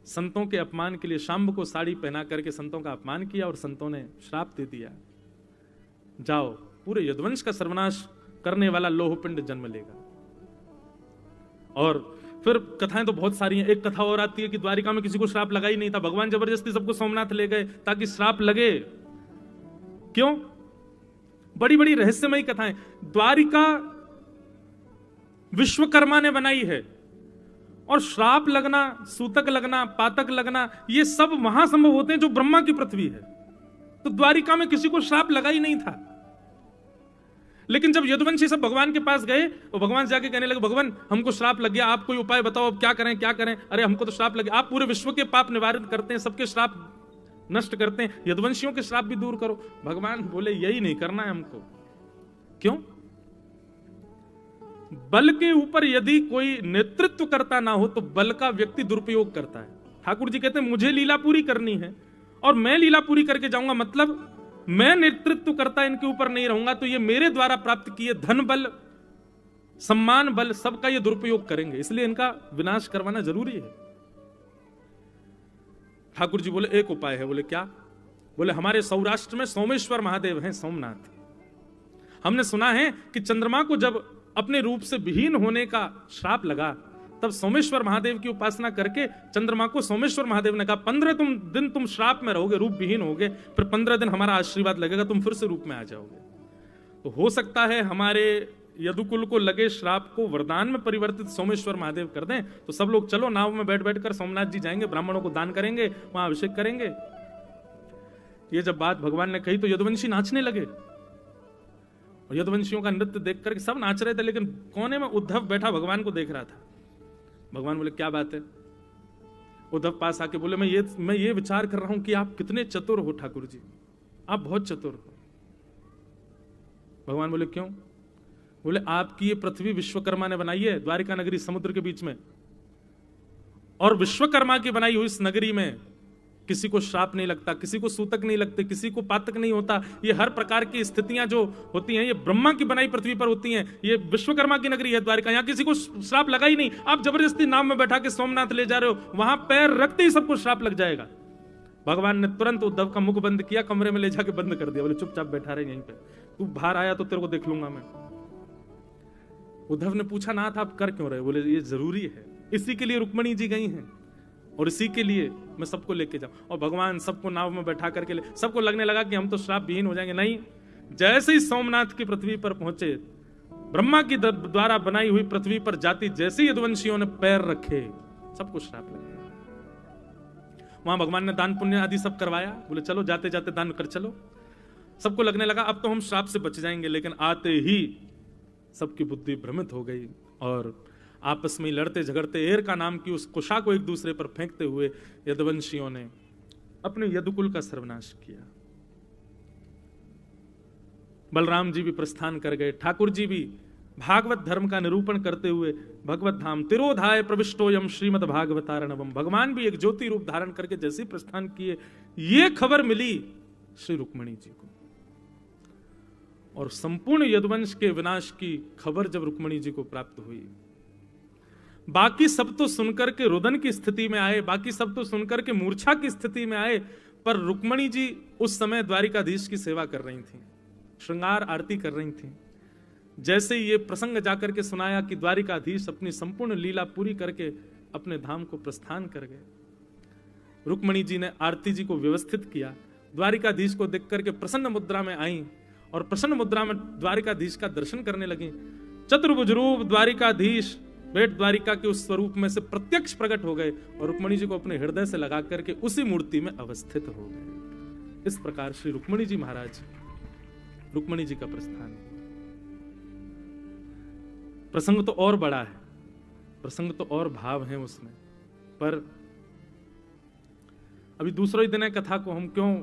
संतों के अपमान के लिए शाम्ब को साड़ी पहना करके संतों का अपमान किया और संतों ने श्राप दे दिया, जाओ पूरे यदुवंश का सर्वनाश करने वाला लोहपिंड जन्म लेगा। और फिर कथाएं तो बहुत सारी हैं। एक कथा और आती है कि द्वारिका में किसी को श्राप लगा ही नहीं था, भगवान जबरदस्ती सबको सोमनाथ ले गए ताकि श्राप लगे। क्यों? बड़ी बड़ी रहस्यमयी कथाएं। द्वारिका विश्वकर्मा ने बनाई है और श्राप लगना, सूतक लगना, पातक लगना, ये सब वहां संभव होते हैं जो ब्रह्मा की पृथ्वी है। तो द्वारिका में किसी को श्राप लगा ही नहीं था। लेकिन जब यदुवंशी सब भगवान के पास गए तो भगवान जाके कहने लगे, भगवान हमको श्राप लग गया, आप कोई उपाय बताओ, अब क्या करें क्या करें। अरे हमको तो श्राप लगे, आप पूरे विश्व के पाप निवारित करते हैं, सबके श्राप नष्ट करते हैं, यदुवंशियों के श्राप भी दूर करो। भगवान बोले यही नहीं करना है हमको। क्यों? बल के ऊपर यदि कोई नेतृत्व करता ना हो तो बल का व्यक्ति दुरुपयोग करता है। ठाकुर जी कहते हैं मुझे लीला पूरी करनी है और मैं लीला पूरी करके जाऊंगा, मतलब मैं नेतृत्व करता इनके ऊपर नहीं रहूंगा तो ये मेरे द्वारा प्राप्त किए धन बल, सम्मान बल, सबका ये दुरुपयोग करेंगे, इसलिए इनका विनाश करवाना जरूरी है। ठाकुर जी बोले एक उपाय है। बोले क्या? बोले हमारे सौराष्ट्र में सोमेश्वर महादेव हैं, सोमनाथ। हमने सुना है कि चंद्रमा को जब अपने रूप से विहीन होने का श्राप लगा तब सोमेश्वर महादेव की उपासना करके चंद्रमा को सोमेश्वर महादेव ने कहा 15 दिन तुम श्राप में रहोगे, रूप विहीन होगे, फिर 15 दिन हमारा आशीर्वाद लगेगा, तुम फिर से रूप में आ जाओगे। तो हो सकता है हमारे यदुकुल को लगे श्राप को वरदान में परिवर्तित सोमेश्वर महादेव कर दें। तो सब लोग चलो नाव में बैठ बैठ कर सोमनाथ जी जाएंगे, ब्राह्मणों को दान करेंगे, वहां अभिषेक करेंगे। ये जब बात भगवान ने कही तो यदुवंशी नाचने लगे और यदुवंशियों का नृत्य देख करके सब नाच रहे थे, लेकिन कोने में उद्धव बैठा भगवान को देख रहा था। भगवान बोले क्या बात है? उद्धव पास आके बोले मैं ये विचार कर रहा हूं कि आप कितने चतुर हो ठाकुर जी, आप बहुत चतुर हो। भगवान बोले क्यों? बोले आपकी ये पृथ्वी विश्वकर्मा ने बनाई है, द्वारिका नगरी समुद्र के बीच में, और विश्वकर्मा की बनाई हुई इस नगरी में किसी को श्राप नहीं लगता, किसी को सूतक नहीं लगते, किसी को पातक नहीं होता। ये हर प्रकार की स्थितियां जो होती हैं ये ब्रह्मा की बनाई पृथ्वी पर होती हैं। ये विश्वकर्मा की नगरी है द्वारिका, यहां किसी को श्राप लगा ही नहीं। आप जबरदस्ती नाव में बैठा के सोमनाथ ले जा रहे हो, वहां पैर रखते ही सबको श्राप लग जाएगा। भगवान ने तुरंत उद्धव का मुख बंद किया, कमरे में ले जाके बंद कर दिया। बोले चुपचाप बैठा रहे यहीं पे, तू बाहर आया तो तेरे को देख लूंगा मैं। उद्धव ने पूछा ना था आप कर क्यों रहे? बोले ये जरूरी है, इसी के लिए रुक्मणी जी गई हैं और इसी के लिए मैं सबको लेके जाऊं। और भगवान सबको नाव में बैठा करके सबको लगने लगा कि हम तो श्राप विहीन हो जाएंगे। नहीं, जैसे ही सोमनाथ की पृथ्वी पर पहुंचे, ब्रह्मा की द्वारा बनाई हुई पृथ्वी पर जाति जैसे यदुवंशियों ने पैर रखे सबको श्राप लग गया। वहां भगवान ने दान पुण्य आदि सब करवाया। बोले चलो जाते जाते दान कर चलो। सबको लगने लगा अब तो हम श्राप से बच जाएंगे, लेकिन आते ही सबकी बुद्धि भ्रमित हो गई और आपस में लड़ते झगड़ते एर का नाम की उस कुशा को एक दूसरे पर फेंकते हुए यदुवंशियों ने अपने यदुकुल का सर्वनाश किया। बलराम जी भी प्रस्थान कर गए, ठाकुर जी भी भागवत धर्म का निरूपण करते हुए भगवत धाम तिरोधाय प्रविष्टोयम श्रीमद भागवतारणवम, भगवान भी एक ज्योति रूप धारण करके जैसे प्रस्थान किए, ये खबर मिली श्री रुक्मणी जी को। और संपूर्ण यदुवंश के विनाश की खबर जब रुक्मणी जी को प्राप्त हुई, बाकी सब तो सुनकर के रुदन की स्थिति में आए, बाकी सब तो सुनकर के मूर्छा की स्थिति में आए, पर रुक्मणी जी उस समय द्वारिकाधीश की सेवा कर रही थी, श्रृंगार आरती कर रही थी। जैसे ये प्रसंग जाकर के सुनाया कि द्वारिकाधीश अपनी संपूर्ण लीला पूरी करके अपने धाम को प्रस्थान कर गए, रुक्मणी जी ने आरती जी को व्यवस्थित किया, द्वारिकाधीश को देख करके प्रसन्न मुद्रा में आई और प्रसन्न मुद्रा में द्वारिकाधीश का दर्शन करने लगी। चतुर्भुज रूप द्वारिकाधीश बेट द्वारिका के उस स्वरूप में से प्रत्यक्ष प्रकट हो गए और रुक्मणी जी को अपने हृदय से लगा करके उसी मूर्ति में अवस्थित हो गए। इस प्रकार श्री रुक्मणी जी महाराज, रुक्मणी जी का प्रस्थान। प्रसंग तो और बड़ा है, प्रसंग तो और भाव है उसमें, पर अभी दूसरा ही दिन है, कथा को हम क्यों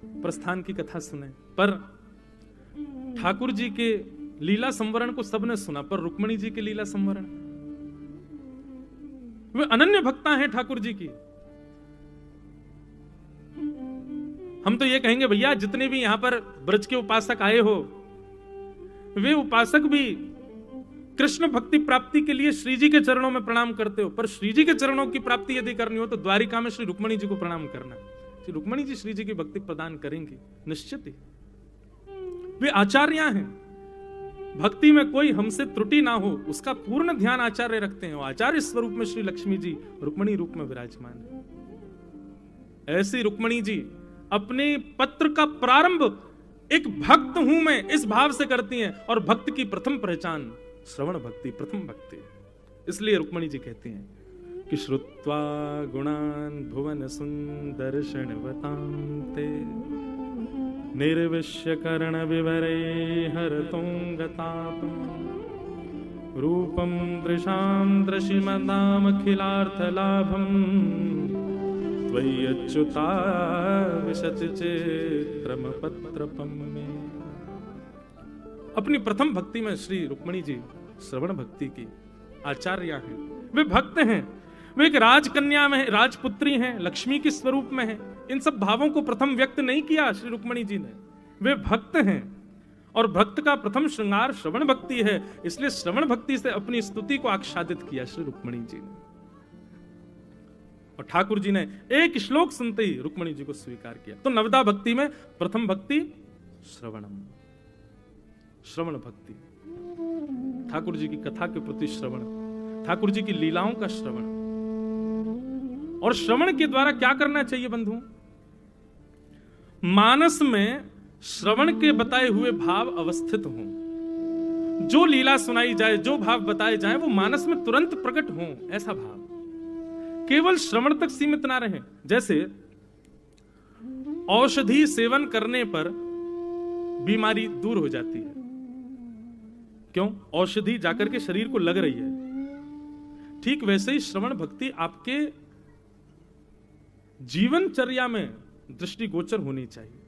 प्रस्थान की कथा सुने, पर ठाकुर जी के लीला संवरण को सबने सुना, पर रुक्मणी जी के लीला संवरण, वे अनन्य भक्ता हैं ठाकुर जी की। हम तो ये कहेंगे भैया जितने भी यहां पर ब्रज के उपासक आए हो, वे उपासक भी कृष्ण भक्ति प्राप्ति के लिए श्री जी के चरणों में प्रणाम करते हो, पर श्री जी के चरणों की प्राप्ति यदि करनी हो तो द्वारिका में श्री रुक्मणी जी को प्रणाम करना। श्री रुक्मणी जी श्री जी की भक्ति प्रदान करेंगी निश्चित ही। वे आचार्य हैं, भक्ति में कोई हमसे त्रुटि ना हो उसका पूर्ण ध्यान आचार्य रखते हैं। आचार्य स्वरूप में श्री लक्ष्मी जी रुक्मणी रूप में विराजमान है। ऐसी रुक्मणी जी अपने पत्र का प्रारंभ एक भक्त हूं मैं इस भाव से करती हैं, और भक्त की प्रथम पहचान श्रवण भक्ति, प्रथम भक्ति। इसलिए रुक्मणी जी कहती हैं कि श्रुत्वा गुणान भुवन सुंदर क्षणवतांते निर्विश्य कर्ण विवरे हरतोंगतापम रूपम दृशाम दृशिमदाम अखिलार्थ लाभम त्वयि अच्युता विशति चित्रम पत्रपम में। अपनी प्रथम भक्ति में श्री रुक्मणी जी श्रवण भक्ति की आचार्य हैं। वे भक्त हैं, वे एक राजकन्या में राजपुत्री हैं, लक्ष्मी के स्वरूप में हैं। इन सब भावों को प्रथम व्यक्त नहीं किया श्री रुक्मणी जी ने। वे भक्त हैं और भक्त का प्रथम श्रृंगार श्रवण भक्ति है, इसलिए श्रवण भक्ति से अपनी स्तुति को आच्छादित किया श्री रुक्मणी जी ने। और ठाकुर जी ने एक श्लोक सुनते ही रुक्मणी जी को स्वीकार किया। तो नवदा भक्ति में प्रथम भक्ति श्रवणम, श्रवण भक्ति, ठाकुर जी की कथा के प्रति श्रवण, ठाकुर जी की लीलाओं का श्रवण। और श्रवण के द्वारा क्या करना चाहिए बंधुओं? मानस में श्रवण के बताए हुए भाव अवस्थित हों। जो लीला सुनाई जाए, जो भाव बताए जाए, वो मानस में तुरंत प्रकट हों, ऐसा भाव। केवल श्रवण तक सीमित ना रहे। जैसे औषधि सेवन करने पर बीमारी दूर हो जाती है, क्यों? औषधि जाकर के शरीर को लग रही है। ठीक वैसे ही श्रवण भक्ति आपके जीवनचर्या में दृष्टिगोचर होनी चाहिए।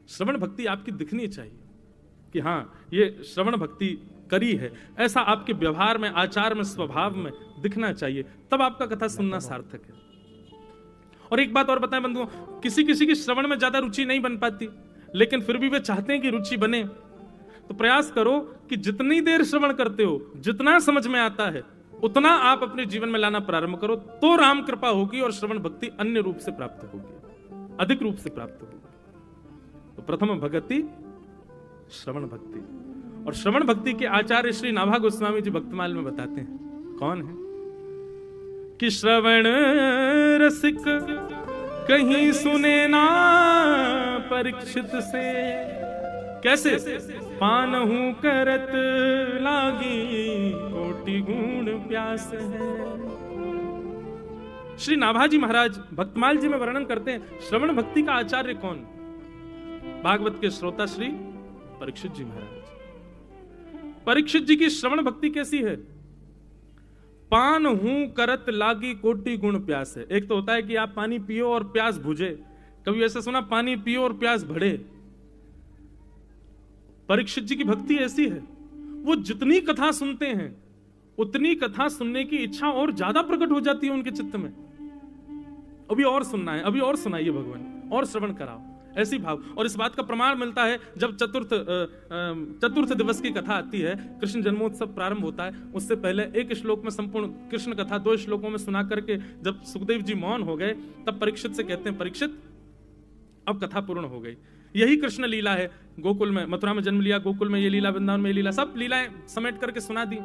श्रवण भक्ति आपकी दिखनी चाहिए कि हां ये श्रवण भक्ति करी है, ऐसा आपके व्यवहार में, आचार में, स्वभाव में दिखना चाहिए। तब आपका कथा सुनना सार्थक है। और एक बात और बताएं बंधुओं, किसी किसी की श्रवण में ज्यादा रुचि नहीं बन पाती, लेकिन फिर भी वे चाहते हैं कि रुचि बने। तो प्रयास करो कि जितनी देर श्रवण करते हो, जितना समझ में आता है, उतना आप अपने जीवन में लाना प्रारंभ करो, तो राम कृपा होगी और श्रवण भक्ति अन्य रूप से प्राप्त होगी, अधिक रूप से प्राप्त होगी। तो प्रथम भक्ति श्रवण भक्ति। और श्रवण भक्ति के आचार्य श्री नाभा गोस्वामी जी भक्तमाल में बताते हैं, कौन है कि श्रवण रसिक कहीं सुने ना परीक्षित से, कैसे? पानहु करत लागी कोटि गुण प्यास है। श्री नाभाजी महाराज भक्तमाल जी में वर्णन करते हैं श्रवण भक्ति का आचार्य कौन? भागवत के श्रोता श्री परीक्षित जी महाराज। परीक्षित जी की श्रवण भक्ति कैसी है? पान हूं करत लागी कोटि गुण प्यास है। एक तो होता है कि आप पानी पियो और प्यास बुझे, कभी ऐसा सुना पानी पियो और प्यास बढ़े? परीक्षित जी की भक्ति ऐसी है, वो जितनी कथा सुनते हैं उतनी कथा सुनने की इच्छा और ज्यादा प्रकट हो जाती है उनके चित्त में। अभी और सुनना है, अभी और सुनाइए भगवान, और श्रवण कराओ, ऐसी भाव। और इस बात का प्रमाण मिलता है जब चतुर्थ दिवस की कथा आती है, कृष्ण जन्मोत्सव प्रारंभ होता है, उससे पहले एक श्लोक में संपूर्ण कृष्ण कथा 2 श्लोकों में सुना करके जब सुखदेव जी मौन हो गए, तब परीक्षित से कहते हैं, परीक्षित अब कथा पूर्ण हो गई। यही कृष्ण लीला है, गोकुल में, मथुरा में जन्म लिया, गोकुल में ये लीला, वृंदावन में ये लीला, सब लीलाएं समेट करके सुना दी।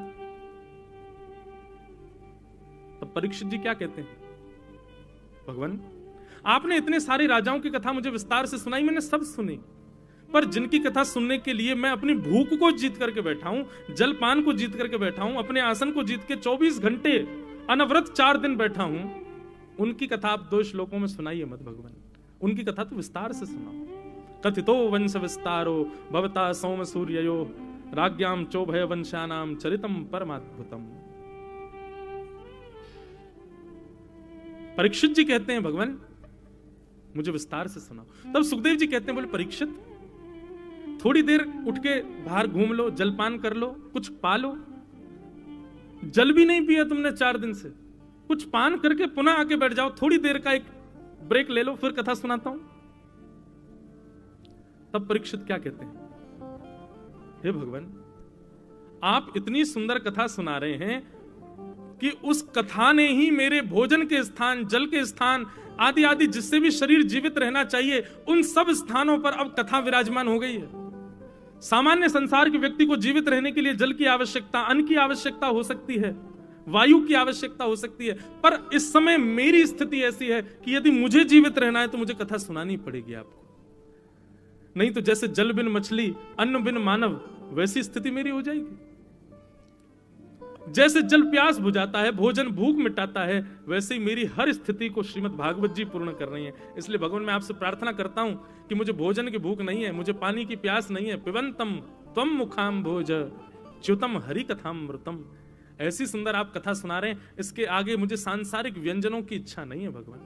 तब परीक्षित जी क्या कहते हैं, भगवान आपने इतने सारे राजाओं की कथा मुझे विस्तार से सुनाई, मैंने सब सुनी, पर जिनकी कथा सुनने के लिए मैं अपनी भूख को जीत करके बैठा हूं, जलपान को जीत करके बैठा हूं, अपने आसन को जीत के 24 घंटे अनवरत 4 दिन बैठा हूं, उनकी कथा आप 2 श्लोकों में सुनाइए मत भगवान, उनकी कथा तो विस्तार से सुनाओ। कथितो वंश विस्तारो भवता सोम सूर्ययो राज्ञाम चोभय वंशानाम चरितम परमाद्भुतम। परीक्षित जी कहते हैं, भगवान मुझे विस्तार से सुनाओ। तब सुखदेव जी कहते हैं, बोले परीक्षित, थोड़ी देर उठ के बाहर घूम लो, जलपान कर लो, कुछ पा लो। जल भी नहीं पिया तुमने 4 दिन से, कुछ पान करके पुनः आके बैठ जाओ, थोड़ी देर का एक ब्रेक ले लो, फिर कथा सुनाता हूं। तब परीक्षित क्या कहते हैं, हे भगवान, आप इतनी सुंदर कथा सुना रहे हैं कि उस कथा ने ही मेरे भोजन के स्थान, जल के स्थान आदि आदि जिससे भी शरीर जीवित रहना चाहिए, उन सब स्थानों पर अब कथा विराजमान हो गई है। सामान्य संसार के व्यक्ति को जीवित रहने के लिए जल की आवश्यकता, अन्न की आवश्यकता हो सकती है, वायु की आवश्यकता हो सकती है, पर इस समय मेरी स्थिति ऐसी है कि यदि मुझे जीवित रहना है तो मुझे कथा सुनानी पड़ेगी आपको। नहीं तो जैसे जल बिन मछली, अन्न बिन मानव, वैसी स्थिति मेरी हो जाएगी। जैसे जल प्यास बुझाता है, भोजन भूख मिटाता है, वैसे ही मेरी हर स्थिति को श्रीमद् भागवत जी पूर्ण कर रही हैं। इसलिए भगवान, मैं आपसे प्रार्थना करता हूं कि मुझे भोजन की भूख नहीं है, मुझे पानी की प्यास नहीं है। पिबंतम त्वम मुखाम भोज च्युतम हरि कथामृतम। ऐसी सुंदर आप कथा सुना रहे हैं, इसके आगे मुझे सांसारिक व्यंजनों की इच्छा नहीं है। भगवान,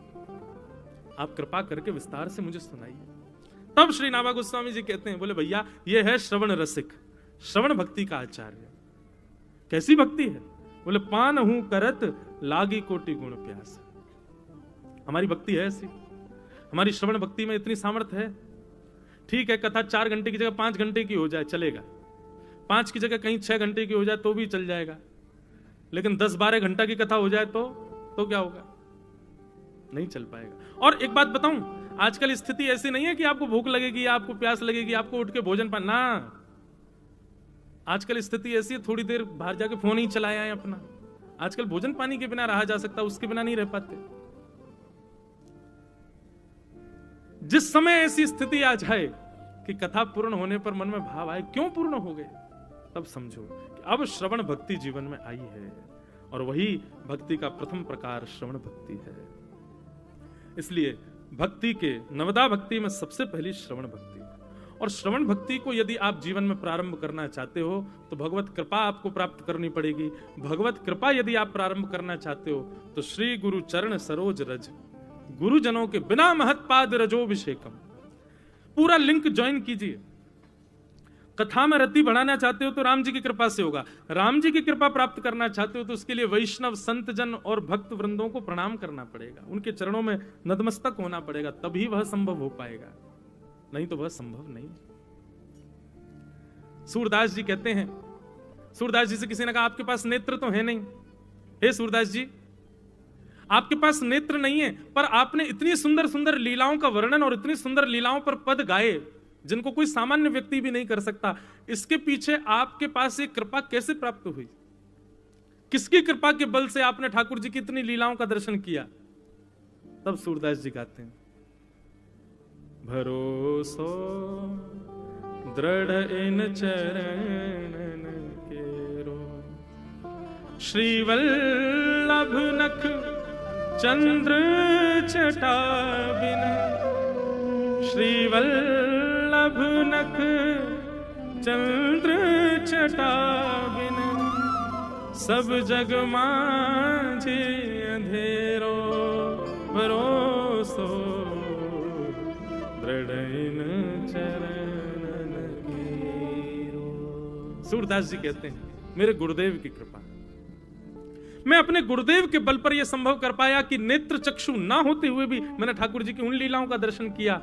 आप कृपा करके विस्तार से मुझे सुनाइए। तब श्री नाभा गोस्वामी जी कहते हैं, बोले भैया, ये है श्रवण रसिक, श्रवण भक्ति का आचार्य। कैसी भक्ति है? बोले पान हूं करत लागी कोटि गुण प्यास। हमारी भक्ति है ऐसी, हमारी श्रवण भक्ति में इतनी सामर्थ्य है। ठीक है, कथा 4 घंटे की जगह 5 घंटे की हो जाए चलेगा, 5 की जगह कहीं 6 घंटे की हो जाए तो भी चल जाएगा, लेकिन 10-12 घंटा की कथा हो जाए तो क्या होगा? नहीं चल पाएगा। और एक बात बताऊं, आजकल स्थिति ऐसी नहीं है कि आपको भूख लगेगी, आपको प्यास लगेगी, आपको उठ के भोजन पाना। आजकल स्थिति ऐसी है, थोड़ी देर बाहर जाके फोन ही चलाया है अपना। आजकल भोजन पानी के बिना रहा जा सकता, उसके बिना नहीं रह पाते। जिस समय ऐसी स्थिति आ जाए कि कथा पूर्ण होने पर मन में भाव आए, क्यों पूर्ण हो गए, तब समझो कि अब श्रवण भक्ति जीवन में आई है, और वही भक्ति का प्रथम प्रकार श्रवण भक्ति है। इसलिए भक्ति के नवदा भक्ति में सबसे पहली श्रवण भक्ति, और श्रवण भक्ति को यदि आप जीवन में प्रारंभ करना चाहते हो तो भगवत कृपा आपको प्राप्त करनी पड़ेगी। भगवत कृपा यदि आप प्रारंभ करना चाहते हो तो श्री गुरु चरण सरोज रज, गुरुजनों के बिना महत्पाद रजोभिषेकम, पूरा लिंक ज्वाइन कीजिए। कथा में रति बढ़ाना चाहते हो तो राम जी की कृपा से होगा, राम जी की कृपा प्राप्त करना चाहते हो तो उसके लिए वैष्णव संत जन और भक्त वृंदों को प्रणाम करना पड़ेगा, उनके चरणों में नतमस्तक होना पड़ेगा, तभी वह संभव हो पाएगा, नहीं तो वह संभव नहीं। सूरदास जी कहते हैं, सूरदास जी से किसी ने कहा आपके पास नेत्र तो है नहीं। हे सूरदास जी, आपके पास नेत्र नहीं है, पर आपने इतनी सुंदर सुंदर लीलाओं का वर्णन और इतनी सुंदर लीलाओं पर पद गाए जिनको कोई सामान्य व्यक्ति भी नहीं कर सकता। इसके पीछे आपके पास ये कृपा कैसे प्राप्त हुई? किसकी कृपा के बल से आपने ठाकुर जी की इतनी लीलाओं का दर्शन किया? तब सूरदास जी गाते हैं, भरोसो दृढ़ इन चरणन केरो, श्रीवल्लभ नख चंद्र चटा बिन, श्रीवल्लभ नख चंद्र चटा बिन, सब जग माझे अंधेरो, भरोसो सूरदास जी कहते हैं, मेरे गुरुदेव की कृपा, मैं अपने गुरुदेव के बल पर यह संभव कर पाया कि नेत्र चक्षु ना होते हुए भी मैंने ठाकुर जी की उन लीलाओं का दर्शन किया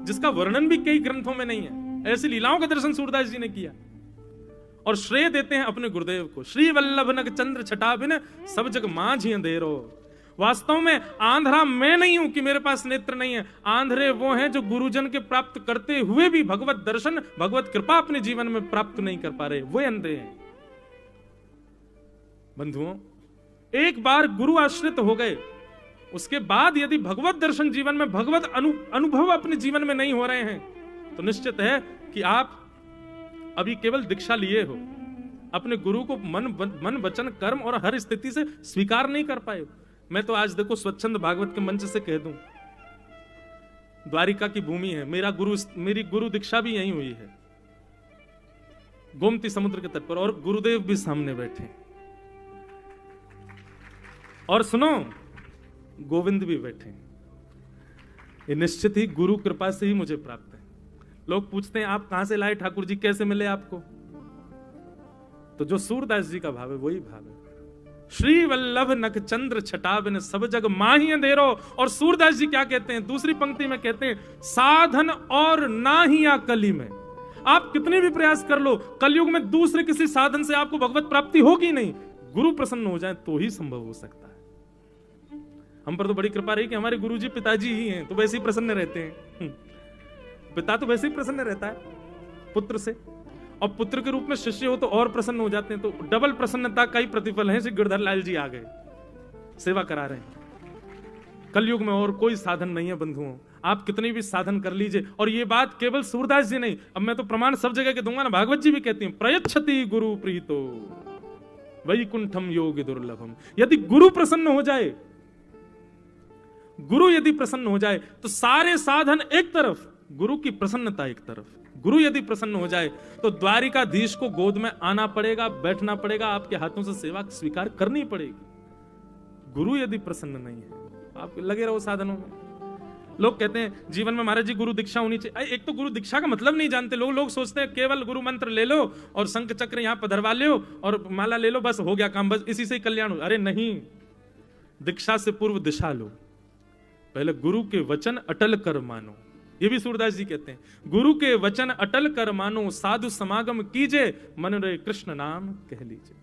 जिसका वर्णन भी कई ग्रंथों में नहीं है। ऐसी लीलाओं का दर्शन सूरदास जी ने किया, और श्रेय देते हैं अपने गुरुदेव को। श्री वल्लभ नग चंद्र छटा बिन, सब जग माझी अंधेरो। वास्तव में आंधरा मैं नहीं हूं कि मेरे पास नेत्र नहीं है, आंधरे वो हैं जो गुरुजन के प्राप्त करते हुए भी भगवत दर्शन, भगवत कृपा अपने जीवन में प्राप्त नहीं कर पा रहे, वो अंधे हैं। बंधुओं, एक बार गुरु आश्रित हो गए, उसके बाद यदि भगवत दर्शन जीवन में, भगवत अनुभव अपने जीवन में नहीं हो रहे हैं, तो निश्चित है कि आप अभी केवल दीक्षा लिए हो, अपने गुरु को मन वचन कर्म और हर स्थिति से स्वीकार नहीं कर पाए। मैं तो आज देखो स्वच्छंद भागवत के मंच से कह दूं, द्वारिका की भूमि है, मेरी गुरु दीक्षा भी यहीं हुई है, गोमती समुद्र के तट पर, और गुरुदेव भी सामने बैठे, और सुनो गोविंद भी बैठे। ये निश्चित ही गुरु कृपा से ही मुझे प्राप्त है। लोग पूछते हैं आप कहां से लाए ठाकुर जी, कैसे मिले आपको? तो जो सूरदास जी का भाव है वही भाव है। श्री वल्लभ नख चंद्र छटाबिन सब जग माही अंधेरो। और सूरदास जी क्या कहते हैं दूसरी पंक्ति में, कहते हैं साधन और ना ही या कली में। आप कितने भी प्रयास कर लो, कलयुग में दूसरे किसी साधन से आपको भगवत प्राप्ति होगी नहीं। गुरु प्रसन्न हो जाए तो ही संभव हो सकता है। हम पर तो बड़ी कृपा रही कि हमारे गुरुजी पिताजी ही हैं, तो वैसे ही प्रसन्न रहते हैं। पिता तो वैसे ही प्रसन्न रहता है पुत्र से, और पुत्र के रूप में शिष्य हो तो और प्रसन्न हो जाते हैं। तो डबल प्रसन्नता का ही प्रतिफल है। श्री गिरधर लाल जी आ गए, सेवा करा रहे हैं। कलयुग में और कोई साधन नहीं है बंधुओं, आप कितने भी साधन कर लीजिए। और ये बात केवल सूरदास जी नहीं, अब मैं तो प्रमाण सब जगह के दूंगा ना, भागवत जी भी कहती हैं प्रयच्छति गुरु प्रीतो वैकुंठम योग दुर्लभम। यदि गुरु प्रसन्न हो जाए, गुरु यदि प्रसन्न हो जाए तो सारे साधन एक तरफ, गुरु की प्रसन्नता एक तरफ। गुरु यदि प्रसन्न हो जाए तो द्वारिकाधीश को गोद में आना पड़ेगा, बैठना पड़ेगा, आपके हाथों से सेवा स्वीकार करनी पड़ेगी। गुरु यदि प्रसन्न नहीं है, आप लगे रहो साधनों में। लोग कहते हैं जीवन में महाराज जी गुरु दीक्षा होनी चाहिए। एक तो गुरु दीक्षा का मतलब नहीं जानते लोग सोचते हैं केवल गुरु मंत्र ले लो और शंख चक्र यहां पधरवा लो और माला ले लो, बस हो गया काम, बस इसी से ही कल्याण हो। अरे नहीं, दीक्षा से पूर्व दिशा लो। पहले गुरु के वचन अटल कर मानो, ये भी सूरदास जी कहते हैं, गुरु के वचन अटल कर मानो, साधु समागम कीजिए, मन रे कृष्ण नाम कह लीजिए।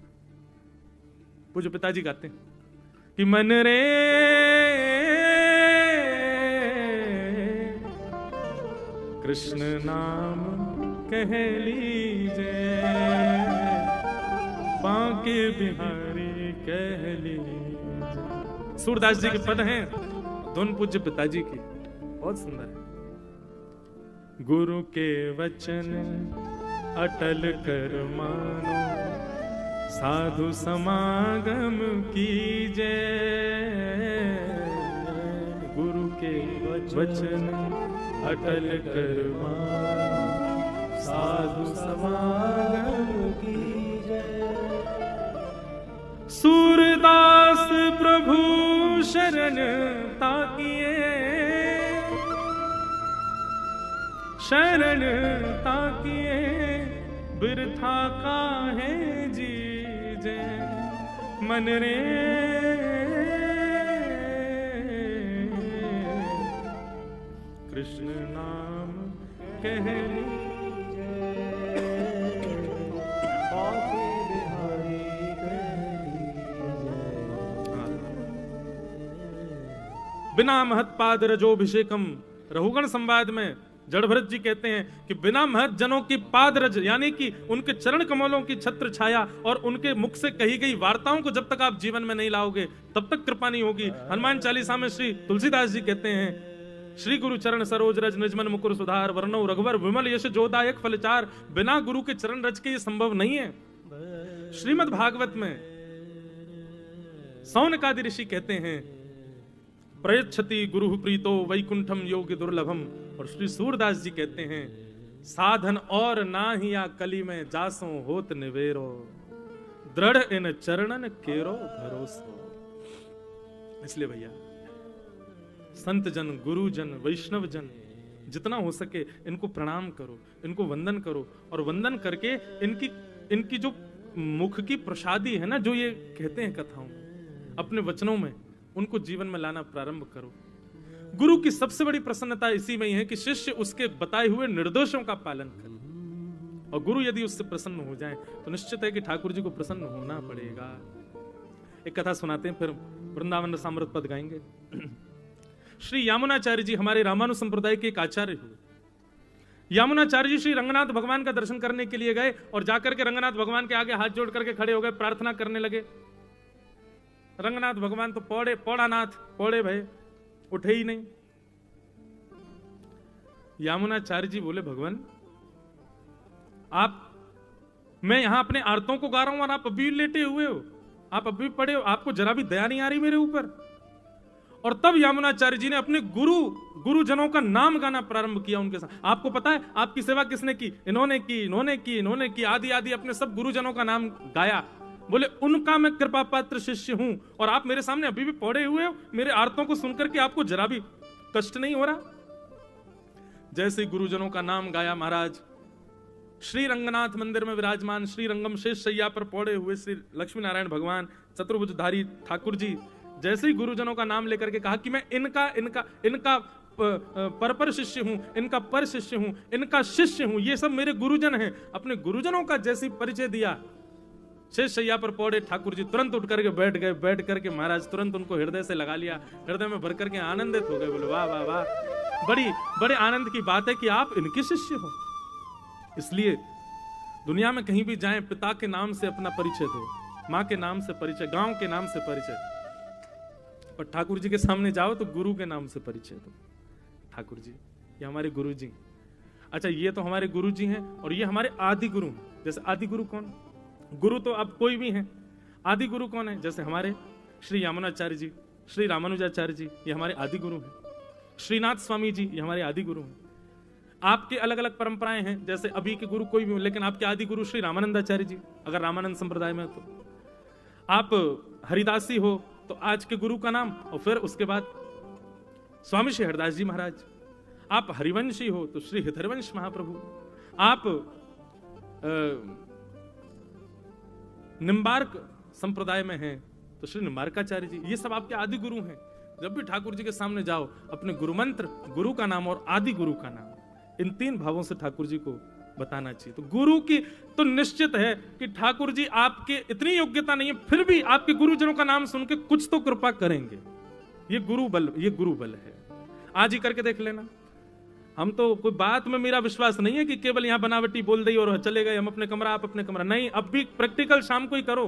पूज्य पिताजी गाते हैं कि मन रे कृष्ण नाम कह लीजिए, बांके बिहारी कह लीजिए। सूरदास जी के पद हैं, धुन पूज्य पिताजी की, बहुत सुंदर है। गुरु के वचन अटल कर मानो, साधु समागम कीजिए, गुरु के वचन अटल कर मानो, साधु समागम कीजिए। सूरदास प्रभु शरण ताकिए, शरण ताकिए, बिरथा काहे जीजे, मन रे कृष्ण नाम कह लीजिए, बांके बिहारी कह लीजिए। बिना महत्पाद रजोभिषेकम, रघुगण संवाद में जड़भरत जी कहते हैं कि बिना महत जनों की पादरज, यानी कि उनके चरण कमलों की छत्र छाया और उनके मुख से कही गई वार्ताओं को जब तक आप जीवन में नहीं लाओगे तब तक कृपा नहीं होगी। हनुमान चालीसा में श्री तुलसीदास जी कहते हैं, श्री गुरु चरण सरोज रज निजमन मुकुर सुधार, वर्णो रघुवर विमल यश जोदायक फलचार। बिना गुरु के चरण रज के ये संभव नहीं है। श्रीमद् भागवत में सौनकादि ऋषि कहते हैं प्रयच्छति गुरु प्रीतो वैकुंठम योग दुर्लभम। और श्री सूरदास जी कहते हैं साधन और ना ही या कली में जासो होत निवेरो, दृढ़ इन चरणन केरो भरोसो। इसलिए भैया संत जन, गुरु जन, वैष्णव जन जितना हो सके इनको प्रणाम करो, इनको वंदन करो, और वंदन करके इनकी जो मुख की प्रसादी है ना, जो ये कहते हैं कथाओं में, अपने वचनों में, उनको जीवन में लाना प्रारंभ करो। गुरु की सबसे बड़ी प्रसन्नता इसी में ही है कि शिष्य उसके बताए हुए निर्देशों का पालन करे, और गुरु यदि उससे प्रसन्न हो जाए तो निश्चित है कि ठाकुर जी को प्रसन्न होना पड़ेगा। एक कथा सुनाते हैं, फिर वृंदावन रसामृत पद गाएंगे। श्री यामुनाचार्य जी हमारे रामानु संप्रदाय के एक आचार्य हुए। यामुनाचार्य जी श्री रंगनाथ भगवान का दर्शन करने के लिए गए और जाकर के रंगनाथ भगवान के आगे हाथ जोड़ करके खड़े हो गए, प्रार्थना करने लगे। रंगनाथ भगवान तो पौड़ा नाथ, पौड़े भय, उठे ही नहीं। यामुनाचार्य जी बोले, भगवान मैं यहां अपने आरतों को गा रहा हूं और आप अभी लेटे हुए हो, आप अभी पड़े हो, आपको जरा भी दया नहीं आ रही मेरे ऊपर। और तब यामुनाचार्य जी ने अपने गुरुजनों का नाम गाना प्रारंभ किया उनके साथ। आपको पता है आपकी सेवा किसने की? इन्होंने की, आदि आदि अपने सब गुरुजनों का नाम गाया। बोले उनका मैं कृपा पात्र शिष्य हूं और आप मेरे सामने अभी भी पड़े हुए हो, मेरे आरतों को सुनकर के आपको जरा भी कष्ट नहीं हो रहा? जैसे गुरुजनों का नाम गाया महाराज, श्री रंगनाथ मंदिर में विराजमान श्री रंगम शेष शैया पर पौड़े हुए श्री लक्ष्मी नारायण भगवान चतुर्भुजधारी ठाकुर जी, जैसे ही गुरुजनों का नाम लेकर के कहा कि मैं इनका इनका इनका पर शिष्य हूं, इनका पर शिष्य हूं, इनका शिष्य हूं, ये सब मेरे गुरुजन हैं, अपने गुरुजनों का जैसी परिचय दिया, शेष शैया पर पौड़े ठाकुर जी तुरंत उठ करके बैठ गए। बैठ करके महाराज तुरंत उनको हृदय से लगा लिया, हृदय में भर करके आनंदित हो गए। बोले वाह वाह वाह, बड़े आनंद की बात है कि आप इनके शिष्य हो। इसलिए दुनिया में कहीं भी जाएं, पिता के नाम से अपना परिचय दो, माँ के नाम से परिचय, गांव के नाम से परिचय, और ठाकुर जी के सामने जाओ तो गुरु के नाम से परिचय दो। ठाकुर जी ये हमारे गुरु जी। अच्छा, ये तो हमारे गुरु जी हैं और ये हमारे आदि गुरु हैं। जैसे आदि गुरु कौन? गुरु तो अब कोई भी हैं, आदि गुरु कौन है? जैसे हमारे श्री यामुनाचार्य जी, श्री रामानुजाचार्य जी, ये हमारे आदि गुरु हैं। श्रीनाथ स्वामी जी, ये हमारे आदि गुरु हैं। आपके अलग अलग परंपराएं हैं, जैसे अभी के गुरु कोई भी हो, लेकिन आपके आदि गुरु श्री रामानंदाचार्य जी, अगर रामानंद संप्रदाय में तो आप हरिदासी हो तो आज के गुरु का नाम, और फिर उसके बाद स्वामी श्री हरिदास जी महाराज। आप हरिवंशी हो तो श्री हितरवंश महाप्रभु। आप निम्बार्क संप्रदाय में हैं तो श्री निम्बार्काचार्य जी। ये सब आपके आदि गुरु हैं। जब भी ठाकुर जी के सामने जाओ, अपने गुरु मंत्र, गुरु का नाम और आदि गुरु का नाम, इन तीन भावों से ठाकुर जी को बताना चाहिए। तो गुरु की तो निश्चित है कि ठाकुर जी आपके इतनी योग्यता नहीं है, फिर भी आपके गुरुजनों का नाम सुन के कुछ तो कृपा करेंगे। ये गुरु बल है। आज ही करके देख लेना। हम तो कोई बात में मेरा विश्वास नहीं है कि केवल यहां बनावटी बोल दी और चले गए हम अपने कमरा, आप अपने कमरा। नहीं, अब भी प्रैक्टिकल शाम को ही करो।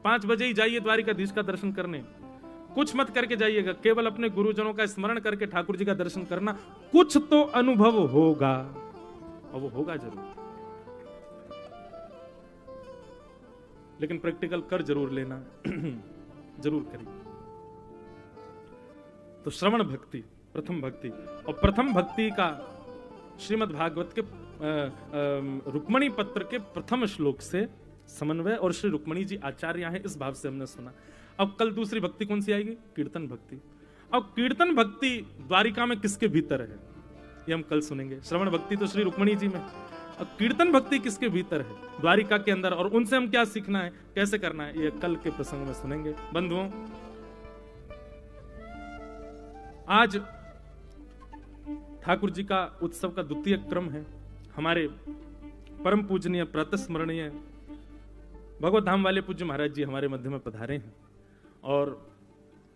5 बजे ही जाइए द्वारिकाधीश का दर्शन करने। कुछ मत करके जाइएगा, केवल अपने गुरुजनों का स्मरण करके ठाकुर जी का दर्शन करना। कुछ तो अनुभव होगा, और वो होगा जरूर, लेकिन प्रैक्टिकल कर जरूर लेना। जरूर करिए। तो श्रवण भक्ति प्रथम भक्ति, और प्रथम भक्ति का श्रीमद् भागवत के रुक्मणी पत्र के प्रथम श्लोक से समन्वय, और श्री रुक्मणी जी आचार्य हैं, इस भाव से हमने सुना। अब कल दूसरी भक्ति कौन सी आएगी? कीर्तन भक्ति। अब कीर्तन भक्ति द्वारिका में किसके भीतर है, ये हम कल सुनेंगे। श्रवण भक्ति तो श्री रुक्मणी जी में, अब कीर्तन भक्ति किसके भीतर है? द्वारिका के अंदर। और उनसे हम क्या सीखना है, कैसे करना है, ये कल के प्रसंग में सुनेंगे। बंधुओं, आज ठाकुर जी का उत्सव का द्वितीय क्रम है। हमारे परम पूजनीय प्रातस्मरणीय भगवत धाम वाले पूज्य महाराज जी हमारे मध्य में पधारे हैं, और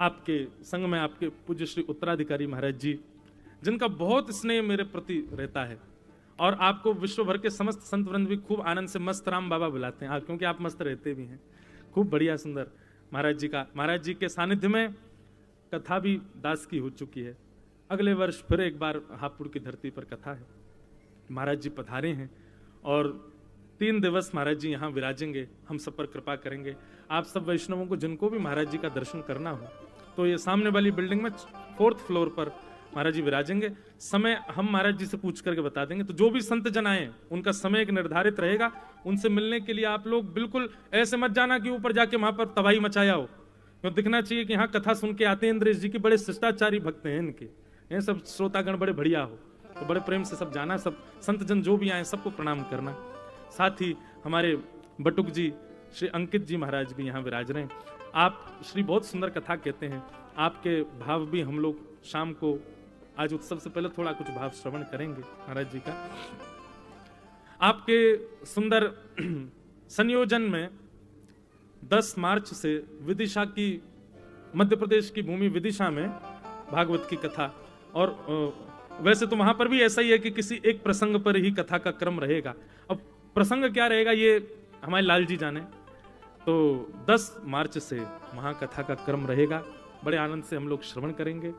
आपके संग में आपके पूज्य श्री उत्तराधिकारी महाराज जी, जिनका बहुत स्नेह मेरे प्रति रहता है, और आपको विश्व भर के समस्त संत वृंद भी खूब आनंद से मस्त राम बाबा बुलाते हैं, क्योंकि आप मस्त रहते भी हैं। खूब बढ़िया सुंदर महाराज जी के सानिध्य में कथा भी दास की हो चुकी है। अगले वर्ष फिर एक बार हापुड़ की धरती पर कथा है। महाराज जी पधारे हैं और 3 दिवस महाराज जी यहाँ विराजेंगे, हम सब पर कृपा करेंगे। आप सब वैष्णवों को जिनको भी महाराज जी का दर्शन करना हो तो ये सामने वाली बिल्डिंग में 4th फ्लोर पर महाराज जी विराजेंगे। समय हम महाराज जी से पूछ करके बता देंगे। तो जो भी संत जन आए उनका समय एक निर्धारित रहेगा, उनसे मिलने के लिए आप लोग बिल्कुल ऐसे मत जाना कि ऊपर जाके वहां पर तबाही मचाया हो। क्यों दिखना चाहिए कि यहाँ कथा सुन के आते हैं इंद्रेश जी की, बड़े शिष्टाचारी भक्त हैं इनके, ये सब श्रोतागण बड़े बढ़िया हो, तो बड़े प्रेम से सब जाना, सब संत जन जो भी आए सबको प्रणाम करना। साथ ही हमारे बटुक जी श्री अंकित जी महाराज भी यहाँ विराज रहे हैं। आप श्री बहुत सुंदर कथा कहते हैं, आपके भाव भी हम लोग शाम को आज उत्सव से पहले थोड़ा कुछ भाव श्रवण करेंगे महाराज जी का। आपके सुंदर संयोजन में 10 मार्च से विदिशा की, मध्य प्रदेश की भूमि विदिशा में भागवत की कथा, और वैसे तो वहां पर भी ऐसा ही है कि किसी एक प्रसंग पर ही कथा का क्रम रहेगा। अब प्रसंग क्या रहेगा ये हमारे लाल जी जाने। तो 10 मार्च से वहां कथा का क्रम रहेगा, बड़े आनंद से हम लोग श्रवण करेंगे।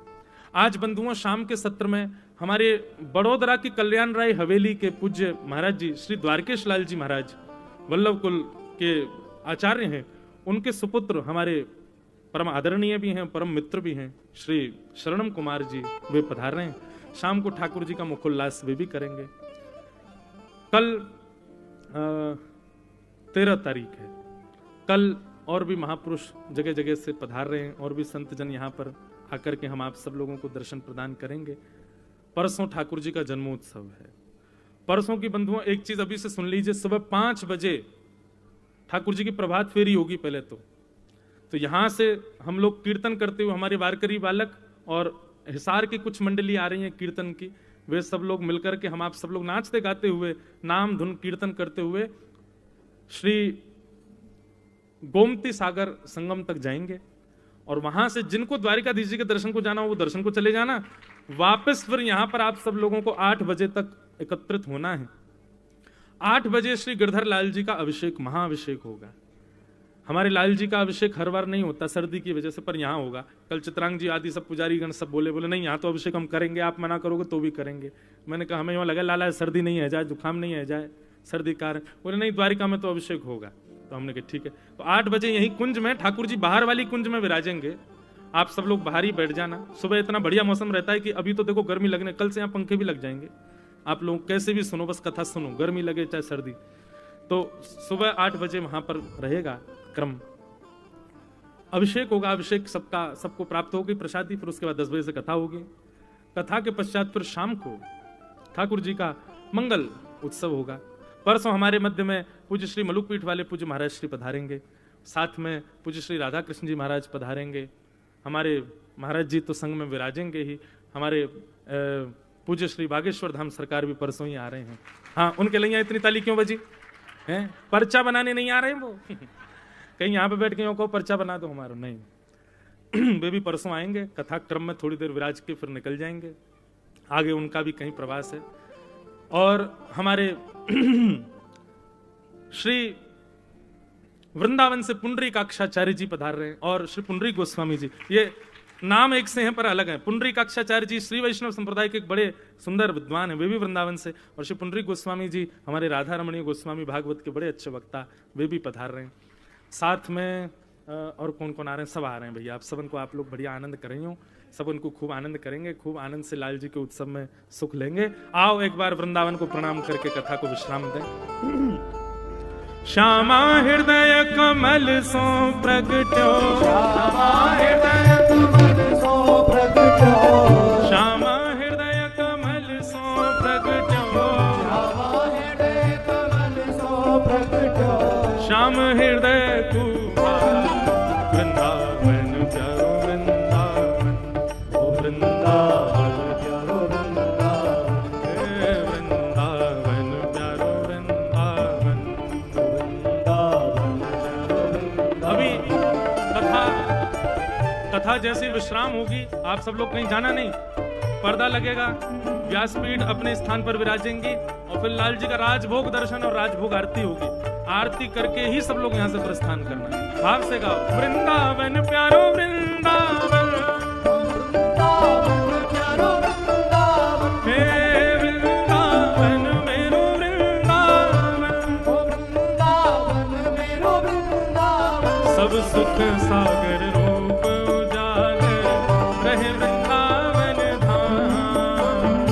आज बंधुओं शाम के सत्र में हमारे बड़ोदरा की कल्याण राय हवेली के पूज्य महाराज जी श्री द्वारकेश लाल जी महाराज वल्लभ कुल के आचार्य हैं, उनके सुपुत्र हमारे परम आदरणीय भी हैं, परम मित्र भी हैं, श्री शरणम कुमार जी, वे पधार रहे हैं। शाम को ठाकुर जी का मुखोल्लास वे भी करेंगे। कल 13 तारीख है। कल और भी महापुरुष जगह जगह से पधार रहे हैं, और भी संत जन यहाँ पर आकर के हम आप सब लोगों को दर्शन प्रदान करेंगे। परसों ठाकुर जी का जन्मोत्सव है। परसों की बंधुओं एक चीज अभी से सुन लीजिए, सुबह 5 बजे ठाकुर जी की प्रभात फेरी होगी पहले तो यहां से हम लोग कीर्तन करते हुए, हमारे वारकरी बालक और हिसार की कुछ मंडली आ रही है कीर्तन की, वे सब लोग मिलकर के हम आप सब लोग नाचते गाते हुए, नाम धुन कीर्तन करते हुए श्री गोमती सागर संगम तक जाएंगे। और वहां से जिनको द्वारिकाधीश जी के दर्शन को जाना हो वो दर्शन को चले जाना। वापस फिर यहां पर आप सब लोगों को 8 बजे तक एकत्रित होना है। 8 बजे श्री गिरधर लाल जी का अभिषेक, महाअभिषेक होगा। हमारे लाल जी का अभिषेक हर बार नहीं होता सर्दी की वजह से, पर यहाँ होगा। कल चित्रांग जी आदि सब पुजारी गण सब बोले नहीं यहाँ तो अभिषेक हम करेंगे, आप मना करोगे तो भी करेंगे। मैंने कहा हमें वहां लगा लाला सर्दी नहीं है जाए, जुकाम नहीं है जाए, सर्दी कारण। बोले नहीं द्वारिका में तो अभिषेक होगा। तो हमने कहा ठीक है। तो 8 बजे यही कुंज में ठाकुर जी बाहर वाली कुंज में विराजेंगे। आप सब लोग बाहर ही बैठ जाना। सुबह इतना बढ़िया मौसम रहता है कि अभी तो देखो गर्मी लगने, कल से यहाँ पंखे भी लग जाएंगे। आप लोग कैसे भी सुनो, बस कथा सुनो, गर्मी लगे चाहे सर्दी। तो सुबह 8 बजे वहां पर रहेगा क्रम, अभिषेक होगा। अभिषेक सबको प्राप्त होगी प्रसादी। फिर उसके बाद 10 बजे से कथा होगी। कथा के पश्चात फिर शाम को ठाकुर जी का मंगल उत्सव होगा। परसों हमारे मध्य में पूज्य श्री मलुक पीठ वाले पूज्य महाराज श्री पधारेंगे, साथ में पूज्य श्री राधा कृष्ण जी महाराज पधारेंगे। हमारे महाराज जी तो संग में विराजेंगे ही। हमारे पूज्य श्री बागेश्वर धाम सरकार भी परसों ही आ रहे हैं। हाँ, उनके लिए इतनी ताली क्यों बजी हैं? पर्चा बनाने नहीं आ रहे हैं वो कहीं यहाँ पे बैठ के को पर्चा बना दो हमारा, नहीं वे भी परसों आएंगे। कथा क्रम में थोड़ी देर विराज के फिर निकल जाएंगे। आगे उनका भी कहीं प्रवास है। और हमारे श्री वृंदावन से पुंडरीकाक्षाचार्य जी पधार रहे हैं और श्री पुंडरीक गोस्वामी जी, ये नाम एक से हैं पर अलग है। पुंडरीकाक्षाचार्य जी श्री वैष्णव संप्रदाय के एक बड़े सुंदर विद्वान है, वे भी वृंदावन से। और श्री पुंडरीक गोस्वामी जी हमारे राधा रमणीय गोस्वामी भागवत के बड़े अच्छे वक्ता, वे भी पधार रहे हैं। साथ में और कौन कौन आ रहे हैं? सब आ रहे हैं भैया। आप सबन को आप लोग बढ़िया आनंद कर रही हो, सब उनको खूब आनंद करेंगे, खूब आनंद से लाल जी के उत्सव में सुख लेंगे। आओ एक बार वृंदावन को प्रणाम करके कथा को विश्राम दें। श्यामा हृदय कमल सो प्रगट्यो, श्यामा हृदय कमल सो प्रगट्यो, श्यामा हृदय कमल सो प्रगट्यो, श्यामा हृदय कमल सो प्रगट्यो, श्याम हृदय कुमार वृंदावन प्यारो वृंदावन, ओ वृंदावन प्यारो वृंदावन, वृंदावन प्यारो वृंदावन। अभी कथा जैसी विश्राम होगी, आप सब लोग कहीं जाना नहीं, पर्दा लगेगा, व्यासपीठ अपने स्थान पर विराजेंगी और फिर लाल जी का राजभोग दर्शन और राजभोग आरती होगी। आरती करके ही सब लोग यहाँ से प्रस्थान करना है। भाव से गाओ, वृंदावन प्यारो वृंदावन, वृंदावन प्यारो वृंदावन, हे वृंदावन मेरो वृंदावन, ओ वृंदावन मेरो वृंदावन, सब सुख सागर रूप उजागर रहे वृंदावन धाम,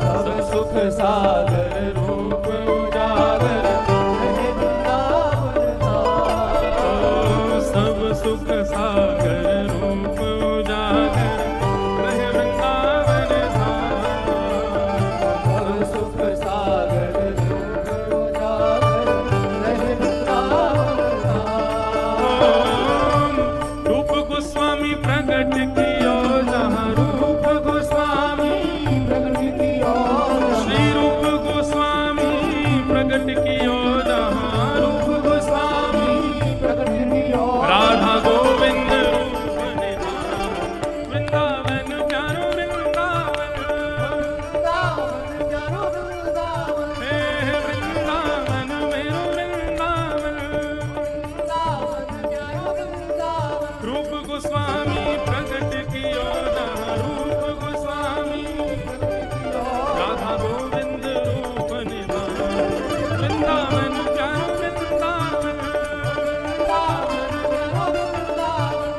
सब सुख सागर रूप उजागर रहे वृंदावन धाम, सब सुख सागर रूप उजागर रहे वृंदावन धाम, सब सुख सागर रूप उजागर रहे वृंदावन धाम। रूप गोस्वामी प्रकट कियो जहाँ रूप गोस्वामी, प्रगट कियो, श्री रूप गोस्वामी प्रकट कियो जहाँ रूप गोस्वामी, प्रगट कियो, राधा गोविंद रूप निधान, वृंदावन प्यारो वृंदावन, वृंदावन प्यारो वृंदावन, हे वृंदावन मेरो वृंदावन, वृंदावन प्यारो वृंदावन, रूप गोस्वामी प्रकट कियो जहाँ रूप गोस्वामी, राधा गोविंद रूप निधान, वृंदावन प्यारो वृंदावन,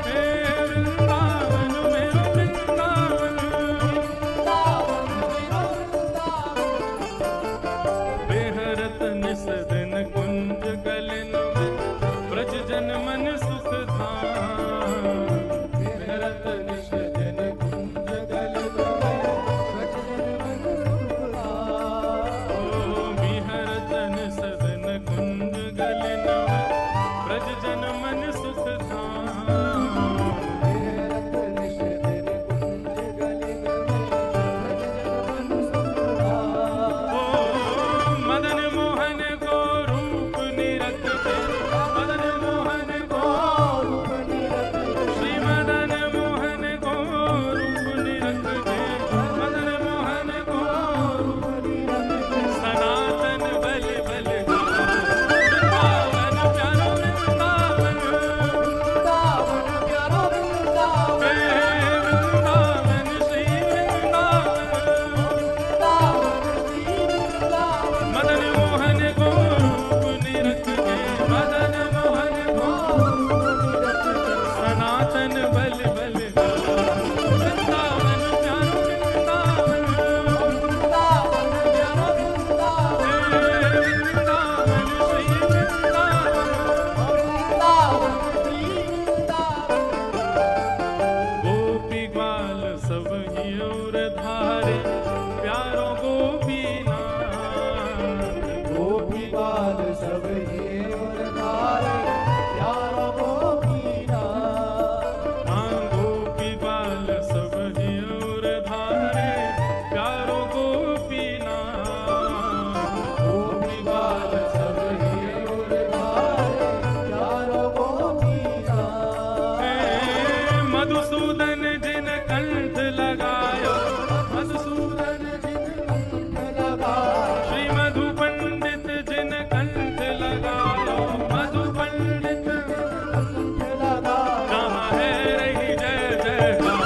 हे वृंदावन मेरो वृंदावन, बेहरत निस दिन कुंज गलन में ब्रज जन मन सुख धाम, बेहरत निश दिन मधुसूदन जिन कंठ लगायो, मधुसूदन जिन कंठ लगायो, श्री मधु पंडित जिन कंठ लगायो, मधु पंडित कंठ लगायो, जहाँ है रही जय जयकार,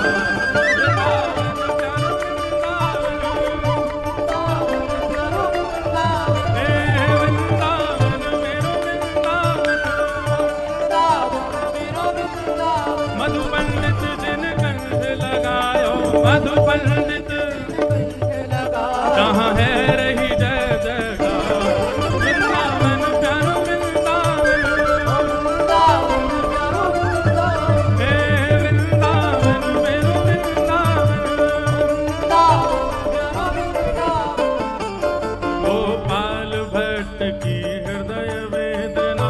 मधु पंडित जिन कंठ लगायो, मधु पंडित जहाँ है रही जय जयकार, वृंदावन प्यारो वृंदावन, हे वृंदावन मेरो वृंदावन, गोपाल भट्ट की हृदय वेदना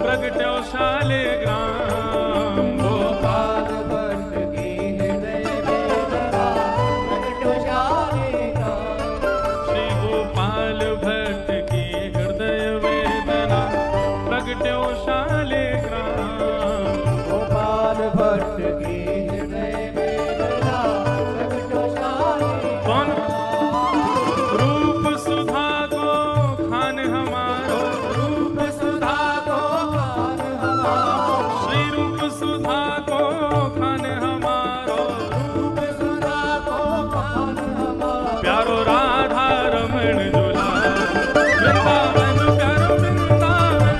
प्रगट्यो शालिग्राम, गोपाल भट्ट की हृदय वेदना प्रगट्यो शालिग्राम, श्री गोपाल भट्ट की हृदय वेदना प्रगट्यो शालिग्राम, गोपाल भट्ट की हृदय वेदना प्रगट्यो शालिग्राम, कौन रूप सुधा को खान हमारो, रूप सुधा को खान हमारो, श्री रूप सुधा को खान हमारो, रूप सुधा को खान हमारो, प्यारो राधा रमण झूला, वृंदावन प्यारो वृंदावन,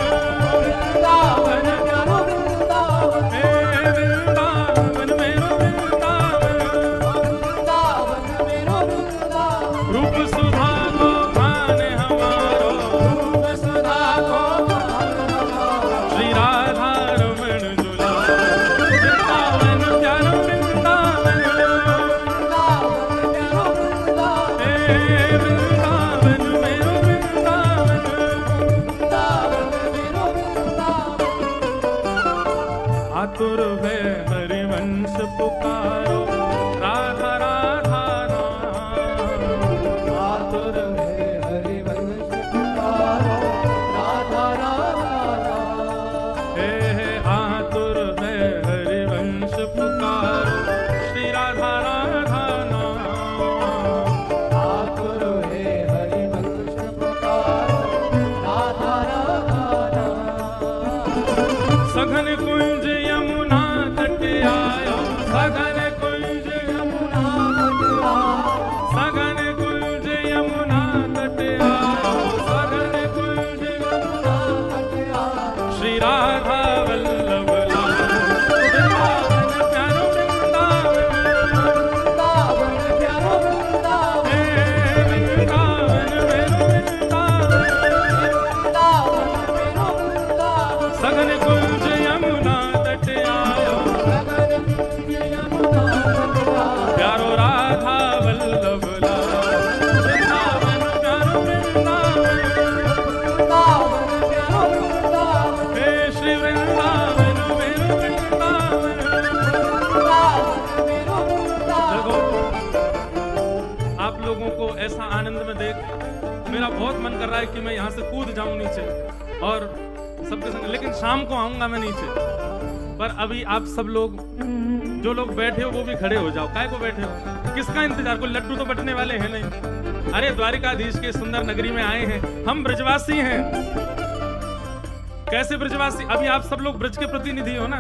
वृंदावन प्यारो वृंदावन, हे वृंदावन मेरो वृंदावन, वृंदावन मेरो वृंदावन, रूप सुधा को खान हमारो, रूप सुधा को खान हमारो, श्री राधा रमण झूला, वृंदावन प्यारो वृंदावन, वृंदावन प्यारो वृंदावन, हे वृंदावन मेरो वृंदावन, वृंदावन मेरो वृंदावन, आतुर है हरिवंश पुकारो, राधा राधा नाम, आतुर है हरिवंश पुकारो, राधा राधा नाम, हे आतुर है हरिवंश पुकारो, श्री राधा राधा नाम, आतुर है हरिवंश पुकारो, राधा राधा नाम, सघन कुंज यमुना तट आयो, सघन कुंज यमुना, सघन कुंज यमुना तट आयो, सघन कुंज यमुना, श्री राधा वल्लभ लाल, वृंदावन प्यारो वृंदावन, वृंदावन प्यारो वृंदावन, हे वृंदावन मेरो वृंदावन, वृंदावन मेरो वृंदावन, सघन कुंज यमुना तट आयो, सघन कुंज यमुना तट आयो, प्यारो राधा वल्लभ लाल, वृंदावन प्यारो वृंदावन, वृंदावन प्यारो वृंदावन, हे श्री वृंदावन मेरो वृंदावन। वृंदावन मेरो वृंदावन, देखो, आप लोगों को ऐसा आनंद में देख मेरा बहुत मन कर रहा है कि मैं यहाँ से कूद जाऊं नीचे और सबके संग, लेकिन शाम को आऊंगा मैं नीचे। पर अभी आप सब लोग जो लोग बैठे हो वो भी खड़े हो जाओ। काय को बैठे हो? किसका इंतजार? कोई लड्डू तो बटने वाले हैं नहीं। अरे द्वारिकाधीश के सुंदर नगरी में आए हैं, हम ब्रजवासी हैं। कैसे ब्रजवासी? अभी आप सब लोग ब्रज के प्रतिनिधि हो ना।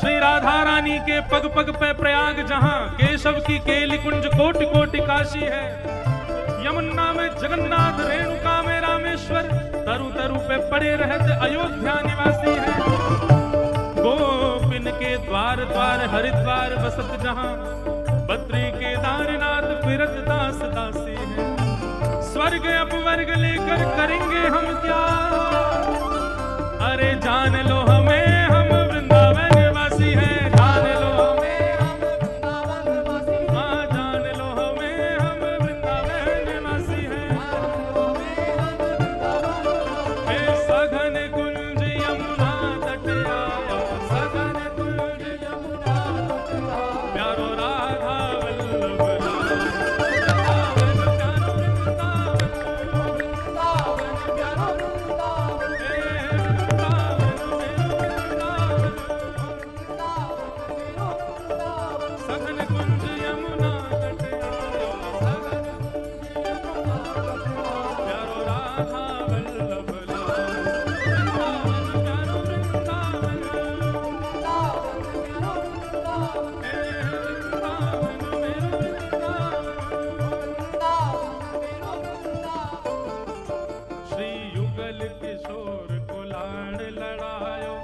श्री राधा रानी के पग पग पे प्रयाग, जहां केशव की केली कुंज कोटि कोटि काशी है। यमुना में जगन्नाथ, रेणुका में रामेश्वर, तरु तरु पे पड़े रहते अयोध्या निवासी है। गोपिन के द्वार द्वार हरिद्वार बसत, जहां बद्री केदारनाथ फिरत दास दासी है। स्वर्ग अपवर्ग लेकर करेंगे हम क्या? अरे जान लो हमें, हम वृंदावन वासी हैं। जान लो हमें, हम वृंदावन वासी, हाँ जान लो हमें, हम वृंदावन वासी हैं। हे सघन कुंज यमुना तट आयो, सघन कुंज यमुना तट आयो, प्यारो राधा वल्लभ लाल, वृंदावन प्यारो वृंदावन, वृंदावन युगल किशोर को लाड़ लड़ायो